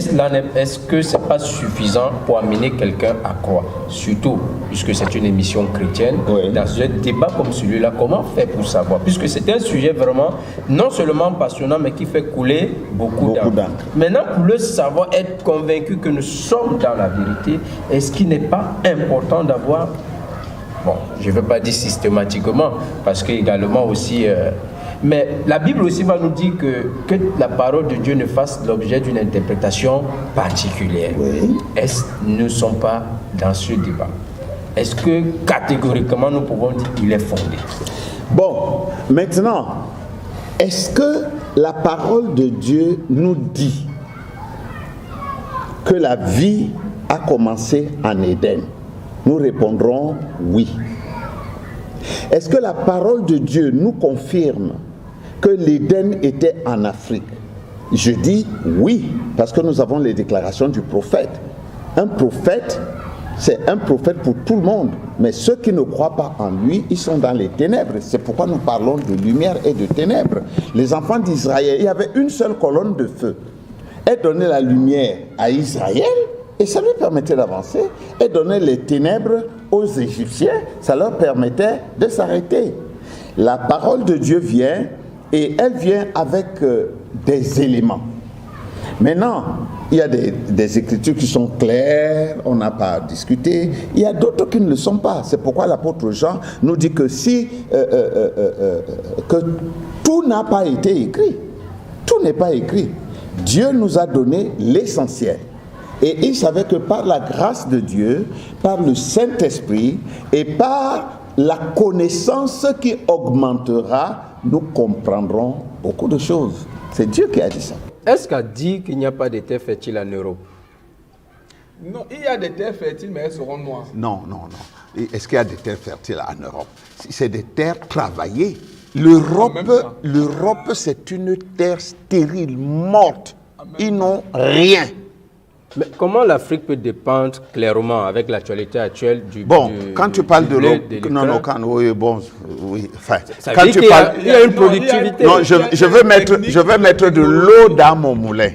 Est-ce que ce n'est pas suffisant pour amener quelqu'un à croire? Surtout, puisque c'est une émission chrétienne, dans un débat comme celui-là, comment faire pour savoir? Puisque c'est un sujet vraiment non seulement passionnant, mais qui fait couler beaucoup d'encre. Maintenant, pour le savoir, être convaincu que nous sommes dans la vérité, est-ce qu'il n'est pas important d'avoir... Bon, je ne veux pas dire systématiquement, parce qu'également aussi... mais la Bible aussi va nous dire que la parole de Dieu ne fasse l'objet d'une interprétation particulière. Est-ce que nous ne sommes pas dans ce débat? Est-ce que catégoriquement nous pouvons dire qu'il est fondé? Bon, maintenant, est-ce que la parole de Dieu nous dit que la vie a commencé en Éden? Nous répondrons oui. Est-ce que la parole de Dieu nous confirme que l'Éden était en Afrique? Je dis oui, parce que nous avons les déclarations du prophète. Un prophète, c'est un prophète pour tout le monde, mais ceux qui ne croient pas en lui, ils sont dans les ténèbres. C'est pourquoi nous parlons de lumière et de ténèbres. Les enfants d'Israël, il y avait une seule colonne de feu. Elle donnait la lumière à Israël, et ça lui permettait d'avancer, et donner les ténèbres aux Égyptiens, ça leur permettait de s'arrêter. La parole de Dieu vient, et elle vient avec des éléments. Maintenant, il y a des écritures qui sont claires, on n'a pas discuté. Il y a d'autres qui ne le sont pas. C'est pourquoi l'apôtre Jean nous dit que que tout n'a pas été écrit. Tout n'est pas écrit. Dieu nous a donné l'essentiel. Et il savait que par la grâce de Dieu, par le Saint-Esprit et par la connaissance qui augmentera, nous comprendrons beaucoup de choses. C'est Dieu qui a dit ça. Est-ce qu'a dit qu'il n'y a pas de terre fertile en Europe? Non, il y a des terres fertiles, mais elles seront noires. Non. Est-ce qu'il y a des terres fertiles en Europe? C'est des terres travaillées. L'Europe, c'est une terre stérile, morte. Ils n'ont rien. Mais comment l'Afrique peut dépendre clairement avec l'actualité actuelle du Bon, quand tu parles de l'eau, non, oui, bon, oui, enfin, quand tu parles, il y a une productivité. Non, je veux mettre de l'eau dans mon moulin.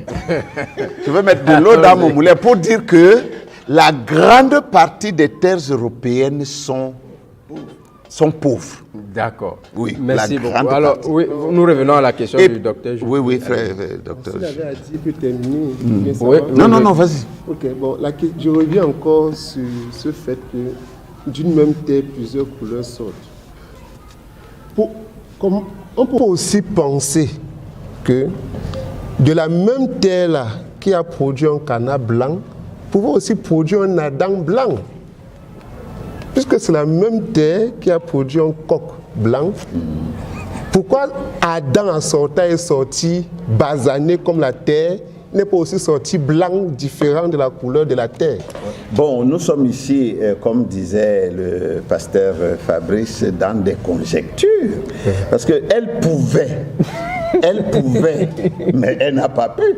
Je veux mettre de l'eau dans mon moulin pour dire que la grande partie des terres européennes sont pauvres. D'accord. Oui, merci beaucoup. Alors, oui, nous revenons à la question du docteur. Oui, frère, docteur. Vous avez à dire pour terminer. Oui. Non, vas-y. Ok, bon, je reviens encore sur ce fait que d'une même terre, plusieurs couleurs sortent. On peut aussi penser que de la même terre là, qui a produit un canard blanc, pouvait aussi produire un Adam blanc. Puisque c'est la même terre qui a produit un coq blanc, pourquoi Adam en sortant est sorti basané comme la terre, n'est pas aussi sorti blanc, différent de la couleur de la terre? Bon, nous sommes ici, comme disait le pasteur Fabrice, dans des conjectures. Parce qu'elle pouvait, mais elle n'a pas pu.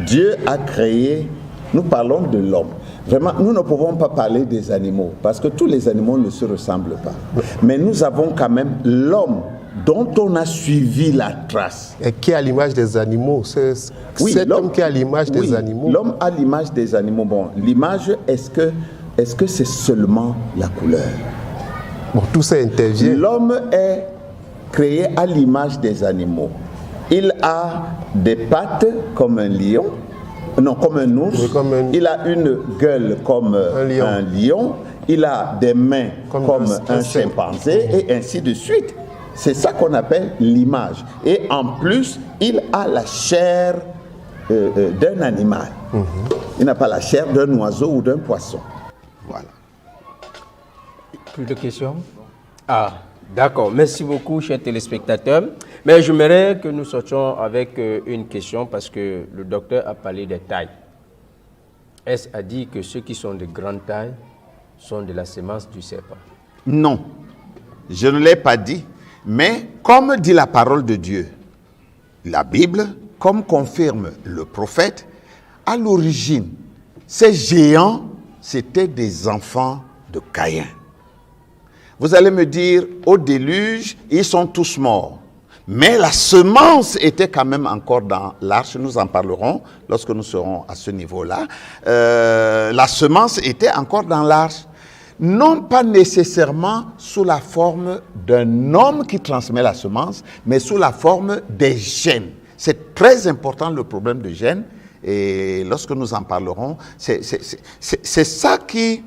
Dieu a créé, nous parlons de l'homme. Vraiment, nous ne pouvons pas parler des animaux, parce que tous les animaux ne se ressemblent pas. Mais nous avons quand même l'homme dont on a suivi la trace. Et qui est à l'image des animaux? C'est cet homme qui est à l'image des animaux. L'homme a l'image des animaux. Bon, l'image, est-ce que c'est seulement la couleur? Bon, tout ça intervient. L'homme est créé à l'image des animaux. Il a des pattes comme un lion. Non, comme un ours. Il a une gueule comme un lion. Il a des mains comme un chimpanzé et ainsi de suite. C'est ça qu'on appelle l'image. Et en plus, il a la chair d'un animal. Il n'a pas la chair d'un oiseau ou d'un poisson. Voilà. Plus de questions? Ah, d'accord. Merci beaucoup, chers téléspectateurs. Mais j'aimerais que nous sortions avec une question parce que le docteur a parlé des tailles. Est-ce a dit que ceux qui sont de grande taille sont de la sémence du serpent? Non, je ne l'ai pas dit. Mais comme dit la parole de Dieu, la Bible, comme confirme le prophète, à l'origine, ces géants, c'étaient des enfants de Caïn. Vous allez me dire, au déluge, ils sont tous morts. Mais la semence était quand même encore dans l'arche. Nous en parlerons lorsque nous serons à ce niveau-là. La semence était encore dans l'arche. Non pas nécessairement sous la forme d'un homme qui transmet la semence, mais sous la forme des gènes. C'est très important le problème de gènes. Et lorsque nous en parlerons, c'est ça qui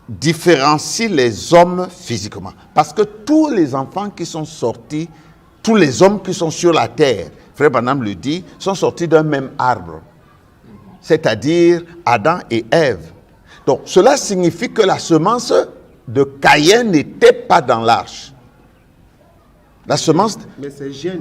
différencie les hommes physiquement. Parce que tous les enfants qui sont sortis, tous les hommes qui sont sur la terre, Frère Branham le dit, sont sortis d'un même arbre. C'est-à-dire Adam et Ève. Donc cela signifie que la semence de Caïn n'était pas dans l'arche. La semence,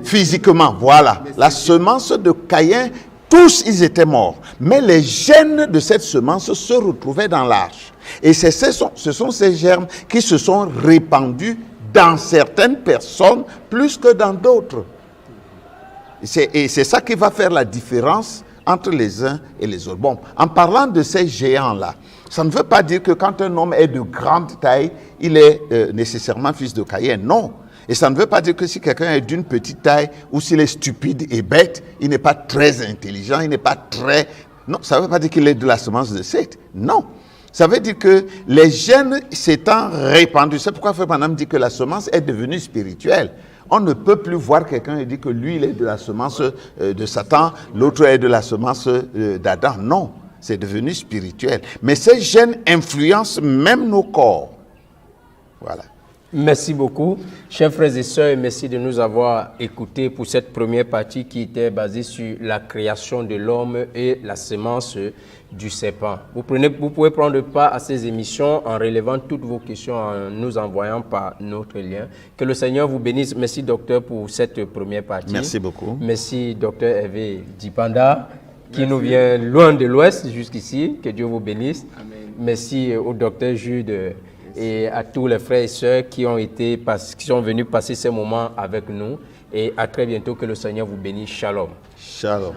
physiquement, voilà. La semence de Caïn, tous ils étaient morts. Mais les gènes de cette semence se retrouvaient dans l'arche. Et ce sont ces germes qui se sont répandus dans certaines personnes plus que dans d'autres. Et c'est ça qui va faire la différence entre les uns et les autres. Bon, en parlant de ces géants-là, ça ne veut pas dire que quand un homme est de grande taille, il est nécessairement fils de Caïn. Non. Et ça ne veut pas dire que si quelqu'un est d'une petite taille ou s'il est stupide et bête, il n'est pas très intelligent, il n'est pas très... Non, ça ne veut pas dire qu'il est de la semence de Seth. Non. Ça veut dire que les gènes s'étant répandus, c'est pourquoi Frère Branham dit que la semence est devenue spirituelle. On ne peut plus voir quelqu'un et dire que lui, il est de la semence de Satan, l'autre est de la semence d'Adam. Non, c'est devenu spirituel. Mais ces gènes influencent même nos corps. Voilà. Merci beaucoup, chers frères et sœurs, et merci de nous avoir écoutés pour cette première partie qui était basée sur la création de l'homme et la semence du serpent. Vous pouvez prendre part à ces émissions en relevant toutes vos questions, en nous envoyant par notre lien. Que le Seigneur vous bénisse. Merci, docteur, pour cette première partie. Merci beaucoup. Merci, docteur Hervé Dipanda, qui nous vient loin de l'Ouest jusqu'ici. Que Dieu vous bénisse. Amen. Merci au docteur Jude et à tous les frères et sœurs qui sont venus passer ces moments avec nous. Et à très bientôt. Que le Seigneur vous bénisse. Shalom. Shalom.